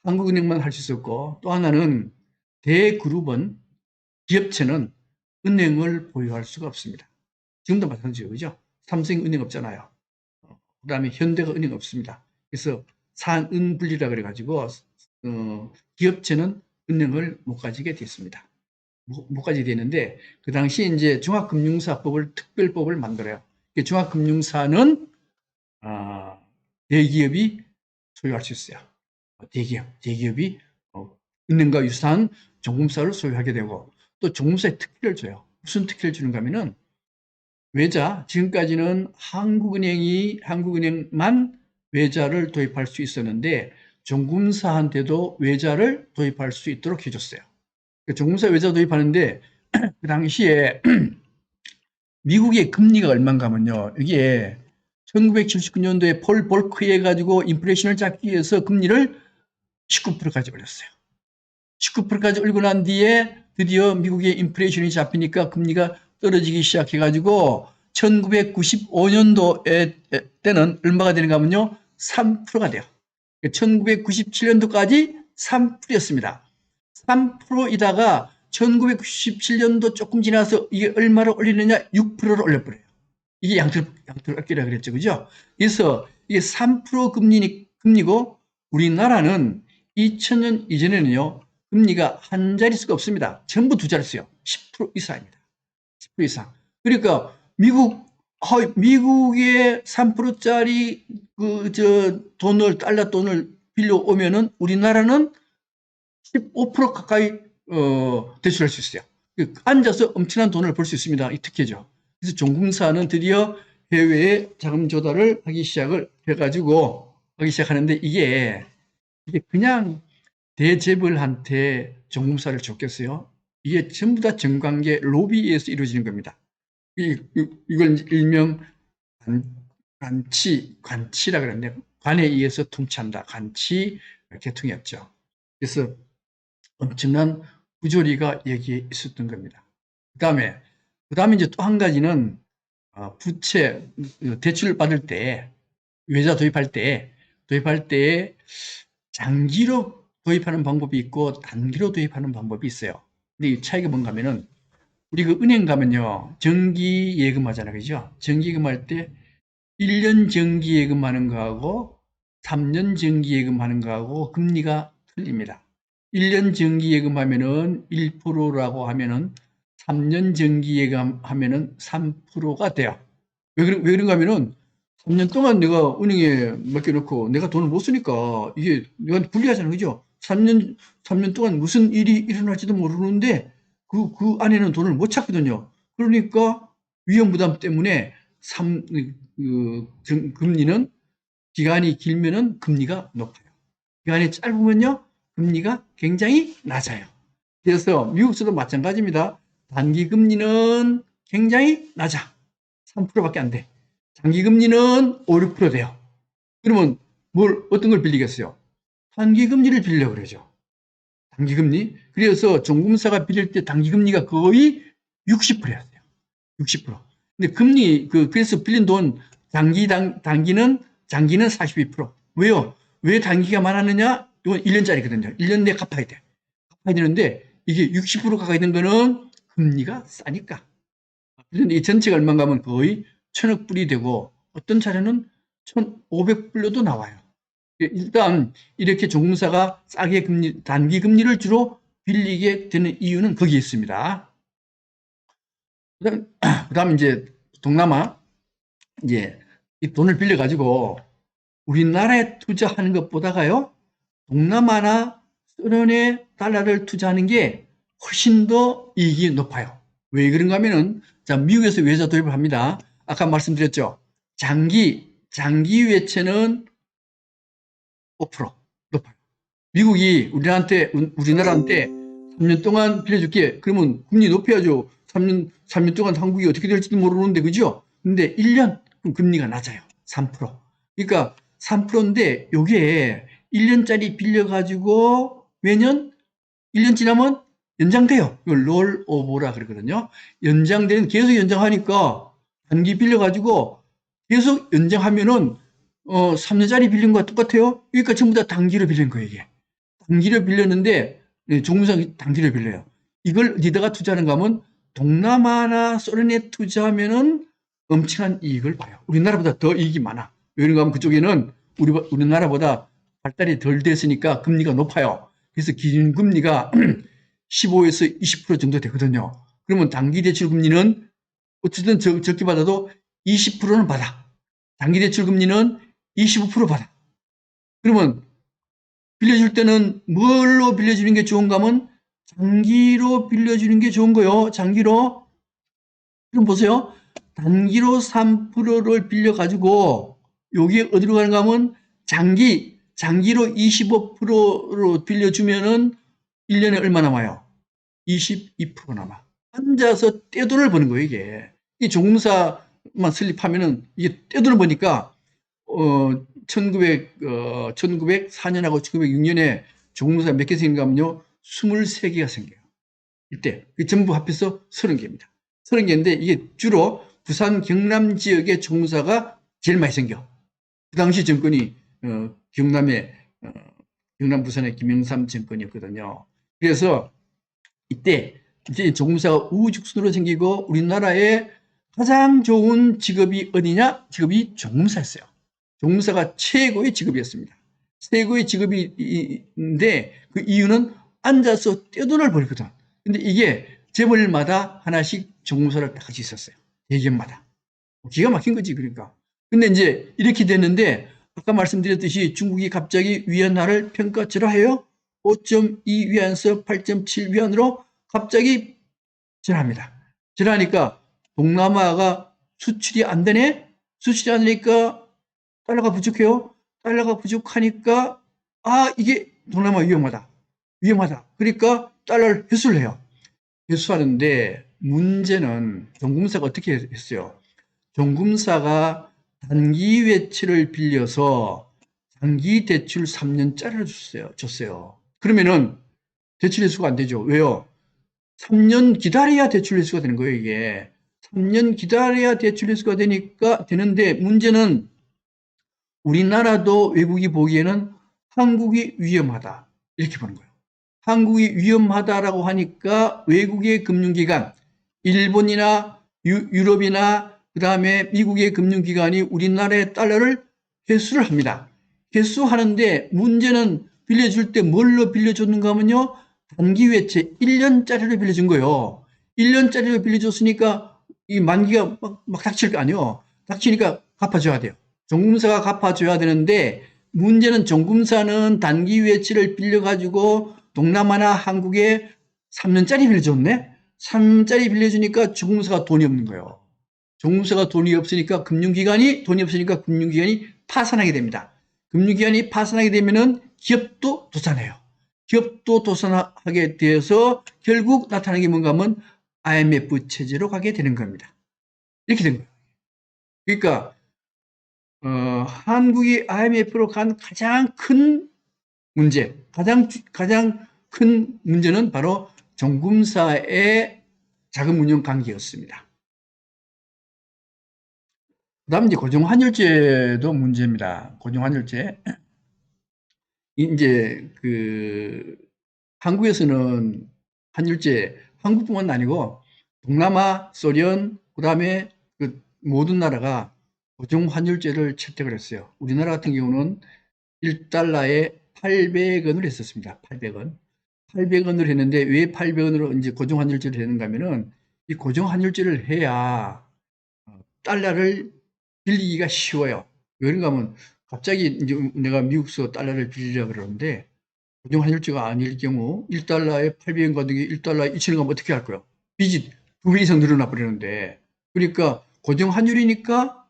한국은행만 할 수 있었고 또 하나는 대그룹은 기업체는 은행을 보유할 수가 없습니다. 지금도 마찬가지죠. 그죠? 삼성은행 없잖아요. 그 다음에 현대가 은행 없습니다. 그래서 산은분리라 그래가지고 기업체는 은행을 못 가지게 됐습니다. 못 가지게 되는데 그 당시 이제 종합금융사법을 특별법을 만들어요. 종합금융사는 대기업이 소유할 수 있어요. 대기업이 은행과 유사한 종금사를 소유하게 되고 또 종금사에 특혜를 줘요. 무슨 특혜를 주는가 하면은 외자, 지금까지는 한국은행만 외자를 도입할 수 있었는데 종금사한테도 외자를 도입할 수 있도록 해줬어요. 종금사 외자 도입하는데 그 당시에 미국의 금리가 얼마인가 하면요. 이게 1979년도에 폴 볼크 해가지고 인플레이션을 잡기 위해서 금리를 19%까지 올렸어요. 19%까지 올리고 난 뒤에 드디어 미국의 인플레이션이 잡히니까 금리가 떨어지기 시작해가지고 1995년도 때는 얼마가 되는가 하면요. 3%가 돼요. 1997년도까지 3%였습니다. 3%이다가 1997년도 조금 지나서 이게 얼마를 올리느냐? 6%를 올려버려요. 이게 양털어깨라 그랬죠. 그죠? 그래서 이게 3% 금리고 우리나라는 2000년 이전에는요. 금리가 한 자릿수가 없습니다. 전부 두 자릿수요. 10% 이상입니다. 10% 이상. 그러니까 미국의 3%짜리 달러 돈을 빌려오면은 우리나라는 15% 가까이 대출할 수 있어요. 앉아서 엄청난 돈을 벌 수 있습니다. 이 특혜죠. 그래서 종금사는 드디어 해외에 자금 조달을 하기 시작하는데 이게 그냥 대재벌한테 종금사를 줬겠어요? 이게 전부 다 정관계 로비에 의해서 이루어지는 겁니다. 이걸 일명 관치라 그러는데 관에 의해서 통치한다. 관치 계통이었죠. 그래서 엄청난 부조리가 여기에 있었던 겁니다. 그 다음에 이제 또 한 가지는 부채 대출을 받을 때 외자 도입할 때 장기로 도입하는 방법이 있고 단기로 도입하는 방법이 있어요. 근데 이 차이가 뭔가 하면은 우리 그 은행 가면요 정기 예금하잖아요. 그죠? 정기 예금할 때 1년 정기 예금하는 거하고 3년 정기 예금하는 거하고 금리가 틀립니다. 1년 정기 예금하면은 1%라고 하면은 3년 정기 예금하면은 3%가 돼요. 왜 그런가 하면은 3년 동안 내가 은행에 맡겨놓고 내가 돈을 못 쓰니까 이게 내가 불리하잖아요. 그죠? 3년 동안 무슨 일이 일어날지도 모르는데 그 안에는 돈을 못 찾거든요. 그러니까 위험 부담 때문에 금리는 기간이 길면은 금리가 높아요. 기간이 짧으면요, 금리가 굉장히 낮아요. 그래서 미국에서도 마찬가지입니다. 단기 금리는 굉장히 낮아. 3%밖에 안 돼. 장기 금리는 5, 6% 돼요. 그러면 어떤 걸 빌리겠어요? 단기금리를 빌리려고 그러죠. 단기금리. 그래서 종금사가 빌릴 때 단기금리가 거의 60%였어요. 60%. 근데 그래서 빌린 돈, 단기는 42%. 왜요? 왜 단기가 많았느냐? 이건 1년짜리거든요. 1년 내에 갚아야 돼. 갚아야 되는데, 이게 60% 가까이 된 거는 금리가 싸니까. 그런데 이 전체가 얼마인가 하면 거의 1,000억 불이 되고, 어떤 차례는 1,500불로도 나와요. 일단 이렇게 종금사가 싸게 단기 금리를 주로 빌리게 되는 이유는 거기에 있습니다. 그다음 이제 동남아 이제 이 돈을 빌려 가지고 우리나라에 투자하는 것보다가요 동남아나 소련에 달러를 투자하는 게 훨씬 더 이익이 높아요. 왜 그런가 하면은 자 미국에서 외자 도입을 합니다. 아까 말씀드렸죠. 장기 외채는 5% 높아요. 미국이 우리나라한테 3년 동안 빌려줄게. 그러면 금리 높여야죠. 3년 동안 한국이 어떻게 될지도 모르는데, 그죠? 근데 1년, 그럼 금리가 낮아요. 3%. 그러니까 3%인데, 요게 1년짜리 빌려가지고 매년 1년 지나면 연장돼요. 이걸 롤오버라 그러거든요. 계속 연장하니까 단기 빌려가지고 계속 연장하면은 3년짜리 빌린 거와 똑같아요. 그러니까 전부 다 단기로 빌린 거예요, 이게. 단기로 빌렸는데 종무상 단기로 빌려요. 이걸 어디다가 투자하는가 하면 동남아나 소련에 투자하면은 엄청난 이익을 봐요. 우리나라보다 더 이익이 많아. 왜 그런가 하면 그쪽에는 우리나라보다 발달이 덜 됐으니까 금리가 높아요. 그래서 기준금리가 15에서 20% 정도 되거든요. 그러면 단기 대출 금리는 어쨌든 적게 받아도 20%는 받아. 단기 대출 금리는 25% 받아. 그러면 빌려줄 때는 뭘로 빌려주는 게 좋은가 하면 장기로 빌려주는 게 좋은 거예요. 장기로. 그럼 보세요. 단기로 3%를 빌려가지고 여기에 어디로 가는가 하면 장기로 25%로 빌려주면은 1년에 얼마 남아요? 22% 남아. 앉아서 떼돈을 버는 거예요, 이게. 이 종사만 설립하면은 이게 떼돈을 버니까 1904년하고 1906년에 종무사 몇 개 생긴가 하면요. 23개가 생겨요. 이때. 전부 합해서 30개입니다. 30개인데 이게 주로 부산 경남 지역의 종무사가 제일 많이 생겨. 그 당시 정권이 경남 부산의 김영삼 정권이었거든요. 그래서 이때 이제 종무사가 우후죽순으로 생기고 우리나라의 가장 좋은 직업이 어디냐? 직업이 종무사였어요. 종무사가 최고의 직업이었습니다. 최고의 직업인데 그 이유는 앉아서 떼돈을 벌거든. 근데 이게 재벌마다 하나씩 종무사를 다 같이 있었어요. 대기업마다. 기가 막힌 거지 그러니까. 근데 이제 이렇게 됐는데 아까 말씀드렸듯이 중국이 갑자기 위안화를 평가절하해요. 5.2위안에서 8.7위안으로 갑자기 절합니다. 절하니까 동남아가 수출이 안 되네? 수출이 안 되니까 달러가 부족해요. 달러가 부족하니까 이게 동남아 위험하다. 위험하다. 그러니까 달러를 회수를 해요. 회수하는데 문제는 종금사가 어떻게 했어요? 종금사가 단기 외채를 빌려서 장기 대출 3년짜리를 줬어요. 그러면은 대출 회수가 안 되죠. 왜요? 3년 기다려야 대출 회수가 되는 거예요, 이게. 3년 기다려야 대출 회수가 되는데 문제는 우리나라도 외국이 보기에는 한국이 위험하다. 이렇게 보는 거예요. 한국이 위험하다라고 하니까 외국의 금융기관, 일본이나 유럽이나 그 다음에 미국의 금융기관이 우리나라의 달러를 회수를 합니다. 회수하는데 문제는 빌려줄 때 뭘로 빌려줬는가 하면요. 단기 외채 1년짜리로 빌려준 거예요. 1년짜리로 빌려줬으니까 이 만기가 막 닥칠 거 아니에요. 닥치니까 갚아줘야 돼요. 종금사가 갚아줘야 되는데 문제는 종금사는 단기 외채를 빌려가지고 동남아나 한국에 3년짜리 빌려줬네? 3년짜리 빌려주니까 종금사가 돈이 없는 거예요. 종금사가 돈이 없으니까 돈이 없으니까 금융기관이 파산하게 됩니다. 금융기관이 파산하게 되면은 기업도 도산해요. 기업도 도산하게 되어서 결국 나타나는 게 뭔가 하면 IMF 체제로 가게 되는 겁니다. 이렇게 된 거예요. 그러니까 한국이 IMF로 간 가장 큰 문제. 가장 큰 문제는 바로 정금사의 자금 운용 관계였습니다. 그 다음 이제 고정환율제도 문제입니다. 고정환율제. 이제 한국에서는 환율제, 한국뿐만 아니고 동남아, 소련, 그 다음에 그 모든 나라가 고정환율제를 채택을 했어요. 우리나라 같은 경우는 1달러에 800원을 했었습니다. 800원. 800원을 했는데 왜 800원으로 이제 고정환율제를 했는가 하면은 이 고정환율제를 해야 달러를 빌리기가 쉬워요. 왜 그런가 하면 갑자기 이제 내가 미국서 달러를 빌리려고 그러는데 고정환율제가 아닐 경우 1달러에 800원 가득이 1달러에 2,000원 가면 어떻게 할 거예요? 빚이 2배 이상 늘어나 버리는데 그러니까 고정환율이니까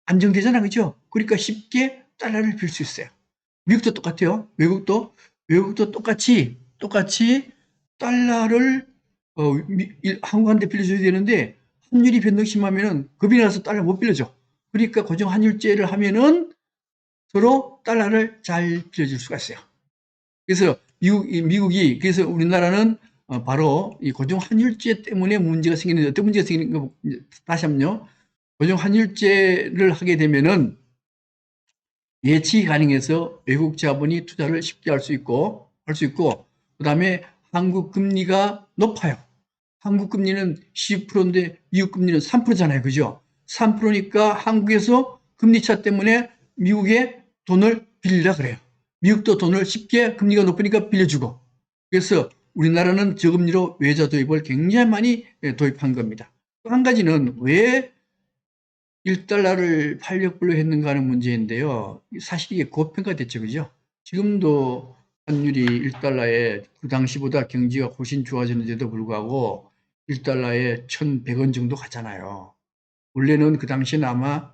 안정되잖아, 그죠? 그러니까 쉽게 달러를 빌 수 있어요. 미국도 똑같아요. 외국도 똑같이 달러를 한국한테 빌려줘야 되는데 환율이 변동심하면은 겁이 나서 달러 못 빌려줘. 그러니까 고정 환율제를 하면은 서로 달러를 잘 빌려줄 수가 있어요. 그래서 미국이 그래서 우리나라는 바로 이 고정 환율제 때문에 문제가 생기는데 어떤 문제가 생기는 거 다시 한번요. 고정 환율제를 하게 되면은 예측이 가능해서 외국 자본이 투자를 쉽게 할 수 있고, 그 다음에 한국 금리가 높아요. 한국 금리는 10%인데 미국 금리는 3%잖아요. 그죠? 3%니까 한국에서 금리 차 때문에 미국에 돈을 빌리라 그래요. 미국도 돈을 쉽게 금리가 높으니까 빌려주고. 그래서 우리나라는 저금리로 외자 도입을 굉장히 많이 도입한 겁니다. 또 한 가지는 왜 1달러를 활력불로 했는가 하는 문제인데요. 사실 이게 고평가됐죠. 그죠? 지금도 환율이 1달러에 그 당시보다 경기가 훨씬 좋아졌는데도 불구하고 1달러에 1,100원 정도 가잖아요. 원래는 그 당시에는 아마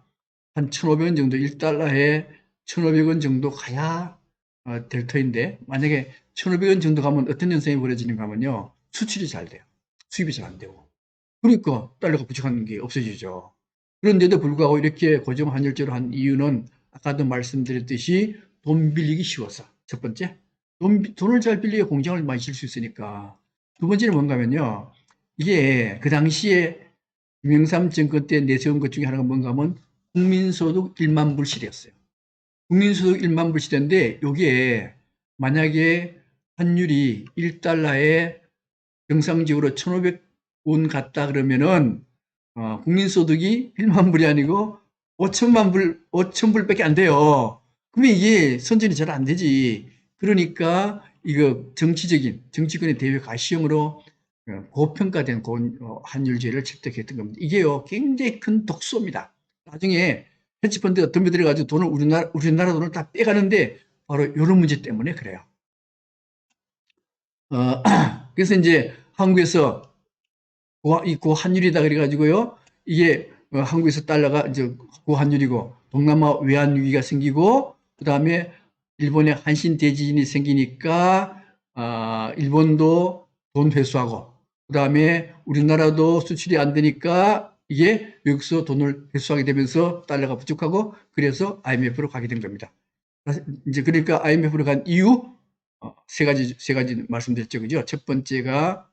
한 1,500원 정도, 1달러에 1,500원 정도 가야 될 터인데 만약에 1,500원 정도 가면 어떤 현상이 벌어지는가 하면요. 수출이 잘 돼요. 수입이 잘 안 되고. 그러니까 달러가 부족한 게 없어지죠. 그런데도 불구하고 이렇게 고정환율제로 한 이유는 아까도 말씀드렸듯이 돈 빌리기 쉬워서. 첫 번째, 돈을 잘 빌려야 공장을 많이 질 수 있으니까. 두 번째는 뭔가 하면요. 이게 그 당시에 김영삼 정권 때 내세운 것 중에 하나가 뭔가 하면 국민소득 1만 불실이었어요. 국민소득 1만 불실인데 이게 만약에 환율이 1달러에 정상적으로 1,500원 갔다 그러면은 국민소득이 1만 불이 아니고 5천 불밖에 안 돼요. 그러면 이게 선전이 잘 안 되지. 그러니까 이거 정치권의 대외 가시형으로 고평가된 환율제를 채택했던 겁니다. 이게요 굉장히 큰 독소입니다. 나중에 헤지펀드가 덤벼들어가지고 돈을 우리나라 돈을 다 빼가는데 바로 이런 문제 때문에 그래요. 그래서 이제 한국에서 이 고환율이다 그래가지고요. 이게 한국에서 달러가 이제 고환율이고 동남아 외환 위기가 생기고 그 다음에 일본의 한신 대지진이 생기니까 일본도 돈 회수하고 그 다음에 우리나라도 수출이 안 되니까 이게 외국서 돈을 회수하게 되면서 달러가 부족하고 그래서 IMF로 가게 된 겁니다. 이제 그러니까 IMF로 간 이유 세 가지 말씀드렸죠, 그죠? 첫 번째가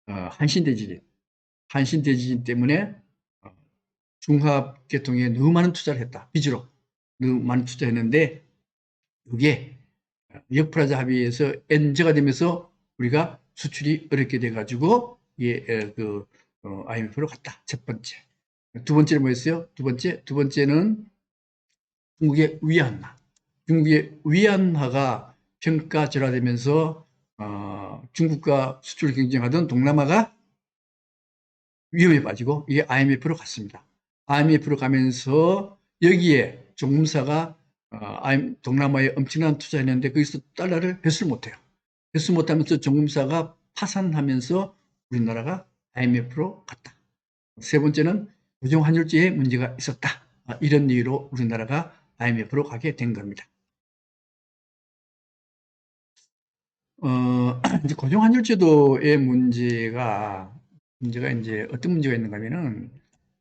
한신 대지진 때문에 중화계통에 너무 많은 투자를 했다. 빚으로 너무 많은 투자했는데 이게 역프라자 합의에서 엔저가 되면서 우리가 수출이 어렵게 돼가지고 이게 IMF로 갔다. 첫 번째. 두 번째는 뭐였어요? 두 번째는 중국의 위안화. 중국의 위안화가 평가절하되면서 중국과 수출 경쟁하던 동남아가 위험에 빠지고 이게 IMF로 갔습니다. IMF로 가면서 여기에 정금사가 동남아에 엄청난 투자했는데 거기서 달러를 회수를 못해요. 회수 못하면서 정금사가 파산하면서 우리나라가 IMF로 갔다. 세 번째는 고정환율제에 문제가 있었다. 이런 이유로 우리나라가 IMF로 가게 된 겁니다. 이제 고정환율제도의 문제가 이제 어떤 문제가 있는가 하면은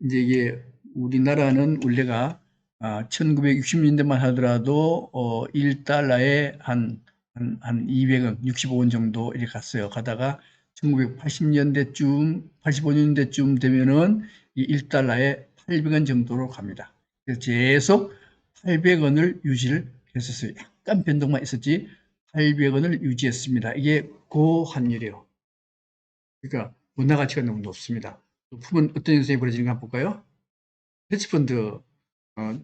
이제 이게 우리나라는 원래가 1960년대만 하더라도 1달러에 한 200원, 65원 정도 이렇게 갔어요. 가다가 1980년대쯤, 85년대쯤 되면은 이 1달러에 800원 정도로 갑니다. 그래서 계속 800원을 유지를 했었어요. 약간 변동만 있었지 800원을 유지했습니다. 이게 고환율이에요. 그러니까 원화 가치가 너무 높습니다. 높으면 어떤 현상이 벌어지는가 한번 볼까요? 헤지펀드,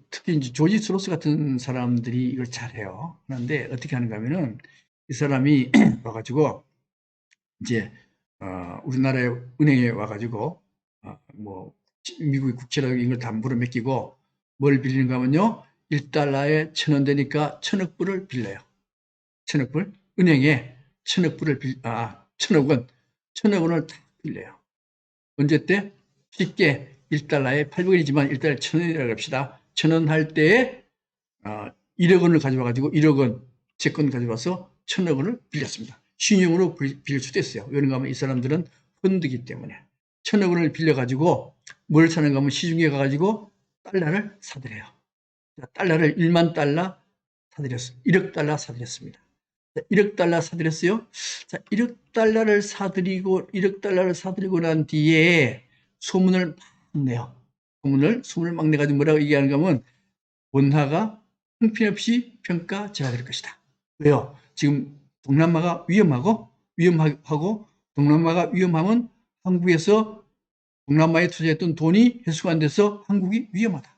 특히 이제 조지 소로스 같은 사람들이 이걸 잘해요. 그런데 어떻게 하는가 하면은 이 사람이 와가지고 이제 우리나라의 은행에 와가지고 뭐 미국의 국채라고 이걸 담보로 맡기고 뭘 빌리는가 하면요 1달러에 1,000원 되니까 1,000억 불을 빌려요. 1,000억 불 은행에 1,000억 불을 1,000억 원을 다 빌려요. 언제 때? 쉽게 1달러에 800원이지만 1달러에 1,000원이라고 합시다. 1,000원 할 때에 1억 원을 가져와가지고 1억 원 채권 가져와서 1,000억 원을 빌렸습니다. 신용으로 빌릴 수도 있어요. 왜냐하면 이 사람들은 펀드이기 때문에 1,000억 원을 빌려가지고 뭘 사는가 하면 시중에 가가지고 달러를 사들여요. 달러를 1만 달러 사들였어요. 1억 달러 사들였습니다. 1억 달러 사들였어요. 자, 1억 달러를 사들이고 1억 달러를 사들이고 난 뒤에 소문을 막 내요. 소문을 막 내가지고 뭐라고 얘기하는가 하면 원화가 형편없이 평가제하될 것이다. 왜요? 지금 동남아가 위험하고 동남아가 위험하면 한국에서 동남아에 투자했던 돈이 회수가 안 돼서 한국이 위험하다.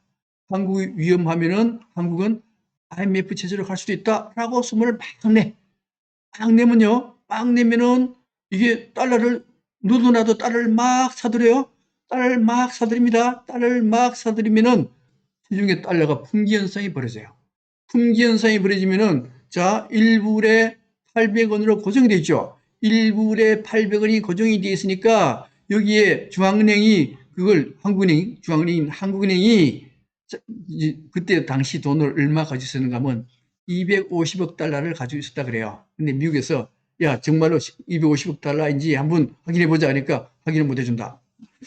한국이 위험하면은 한국은 IMF 체제로 갈 수도 있다라고 소문을 막 내. 막 내면요. 막 내면은 이게 달러를 너도 나도 달러를 막 사들여요. 달러를 막 사들입니다. 달러를 막 사들이면은 시중에 달러가 풍기 현상이 벌어져요. 풍기 현상이 벌어지면은 자 1불에 800원으로 고정이 되어 있죠. 1불에 800원이 고정이 되어 있으니까 여기에 중앙은행이 그걸 한국은행이 그때 당시 돈을 얼마 가지고 있었는가 하면 250억 달러를 가지고 있었다 그래요. 근데 미국에서 야 정말로 250억 달러인지 한번 확인해 보자 하니까 확인을 못 해준다.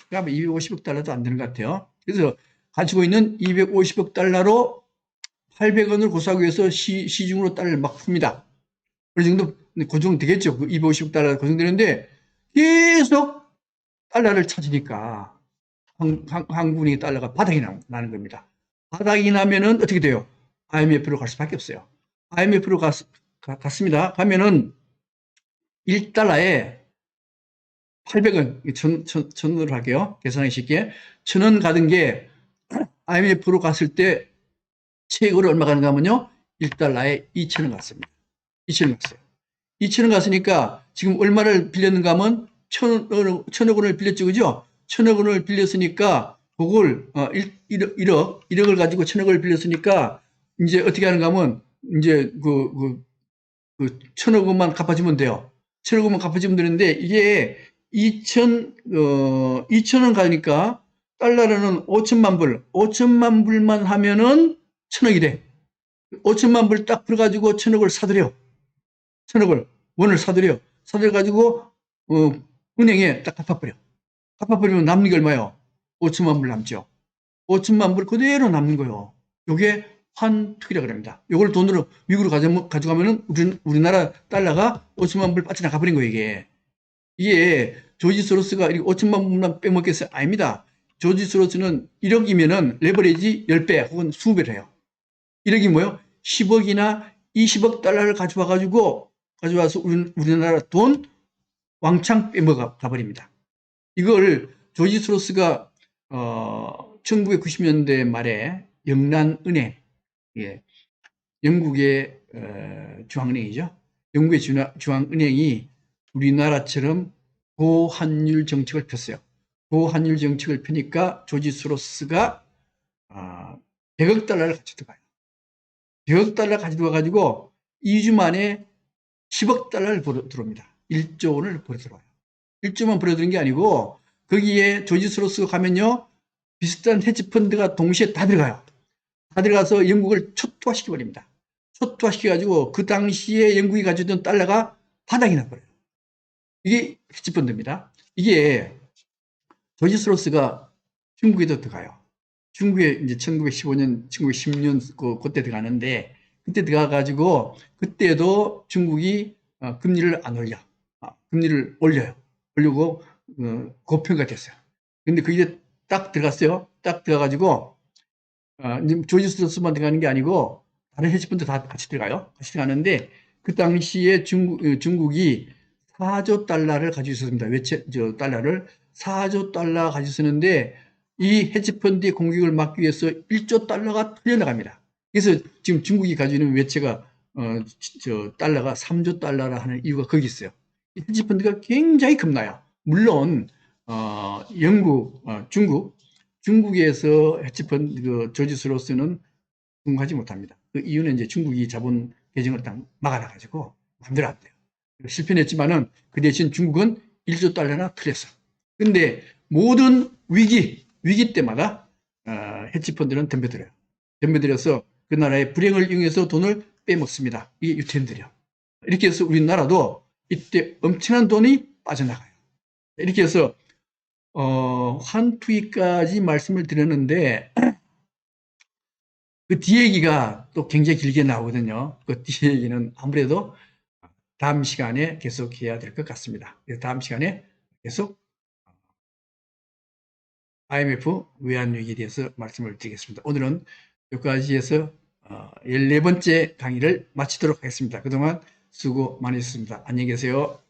그러니까 250억 달러도 안 되는 것 같아요. 그래서 가지고 있는 250억 달러로 800원을 고사하기 위해서 시중으로 달러를 막 풉니다. 어느 정도 고정되겠죠. 그 250억 달러 고정되는데 계속 달러를 찾으니까 한국은행의 달러가 바닥이 나는 겁니다. 바닥이 나면은 어떻게 돼요? IMF로 갈 수밖에 없어요. IMF로 갔습니다. 가면은 1달러에 800원, 천원으로 할게요. 계산하기 쉽게. 1,000원 가던 게 IMF로 갔을 때 최고로 얼마 가는가 하면요. 1달러에 2,000원 갔습니다. 2,000원 갔어요. 2,000원 갔으니까 지금 얼마를 빌렸는가 하면 1,000억 원을 빌렸죠. 그죠? 1,000억 원을 빌렸으니까 그걸 1억을 가지고 1,000억을 빌렸으니까 이제 어떻게 하는가 하면 이제 그 1,000억 원만 갚아주면 돼요. 1,000억 원만 갚아주면 되는데 이게 2,000원 가니까 달러로는 5천만 불, 5천만 불만 하면은 1,000억이 돼. 5천만 불 딱 풀어가지고 1,000억을 사들여. 1,000억을 원을 사들여. 사들여가지고 은행에 딱 갚아버려. 갚아버리면 남는 게 얼마요? 5천만 불 남죠. 5천만 불 그대로 남는 거예요. 요게 환투기라고 합니다. 요걸 돈으로 미국으로 가져가면은 우리나라 달러가 5천만 불 빠져나가 버린 거예요, 이게. 이게 조지 소로스가 5천만 불만 빼먹겠어요? 아닙니다. 조지 소로스는 1억이면은 레버리지 10배 혹은 20배를 해요. 1억이 뭐요? 10억이나 20억 달러를 가져와서 우리나라 돈 왕창 빼먹어 가버립니다. 이걸 조지 소로스가 1990년대 말에 영란은행, 예, 영국의 중앙은행이죠. 영국의 중앙은행이 우리나라처럼 고환율 정책을 폈어요. 고환율 정책을 펴니까 조지 소로스가 100억 달러를 가져들어가요. 100억 달러 가져와가지고 2주 만에 10억 달러를 들어옵니다. 1조 원을 벌어들어와요. 1조만 벌어들인 게 아니고 거기에 조지 소로스가 가면요. 비슷한 헤지펀드가 동시에 다 들어가요. 다 들어가서 영국을 초토화시켜버립니다. 초토화시켜가지고 그 당시에 영국이 가지고 있던 달러가 바닥이 나버려요. 이게 헤지펀드입니다. 이게 조지 소로스가 중국에도 들어가요. 중국에 이제 1915년, 1910년 그때 들어가는데 그때 들어가가지고 그때도 중국이 금리를 안 올려. 금리를 올려요. 올리고 고평가 됐어요. 근데 그게 딱 들어갔어요. 딱 들어가가지고 조지 소로스만 들어가는 게 아니고 다른 헤지펀드 다 같이 들어가요. 같이 들어가는데 그 당시에 중국이 4조 달러를 가지고 있었습니다. 달러를 4조 달러 가지고 있었는데 이 헤지펀드의 공격을 막기 위해서 1조 달러가 털려나갑니다. 그래서 지금 중국이 가지고 있는 외채가 달러가 3조 달러라 하는 이유가 거기 있어요. 헤지펀드가 굉장히 겁나요. 물론 영국, 중국에서 헤지펀드 조지 소로스는 성공하지 못합니다. 그 이유는 이제 중국이 자본 개정을 딱 막아놔가지고 만들어 왔대요. 실패는 했지만은 그 대신 중국은 1조 달러나 틀렸어. 근데 모든 위기 때마다 헤지펀드는 덤벼들어요. 덤벼들어서 그 나라의 불행을 이용해서 돈을 빼먹습니다. 이게 유태인들이요. 이렇게 해서 우리나라도 이때 엄청난 돈이 빠져나가요. 이렇게 해서 환투기까지 말씀을 드렸는데 그 뒤 얘기가 또 굉장히 길게 나오거든요. 그 뒤 얘기는 아무래도 다음 시간에 계속 해야 될 것 같습니다. 그래서 다음 시간에 계속 IMF 외환위기에 대해서 말씀을 드리겠습니다. 오늘은 여기까지 해서 14번째 강의를 마치도록 하겠습니다. 그동안 수고 많으셨습니다. 안녕히 계세요.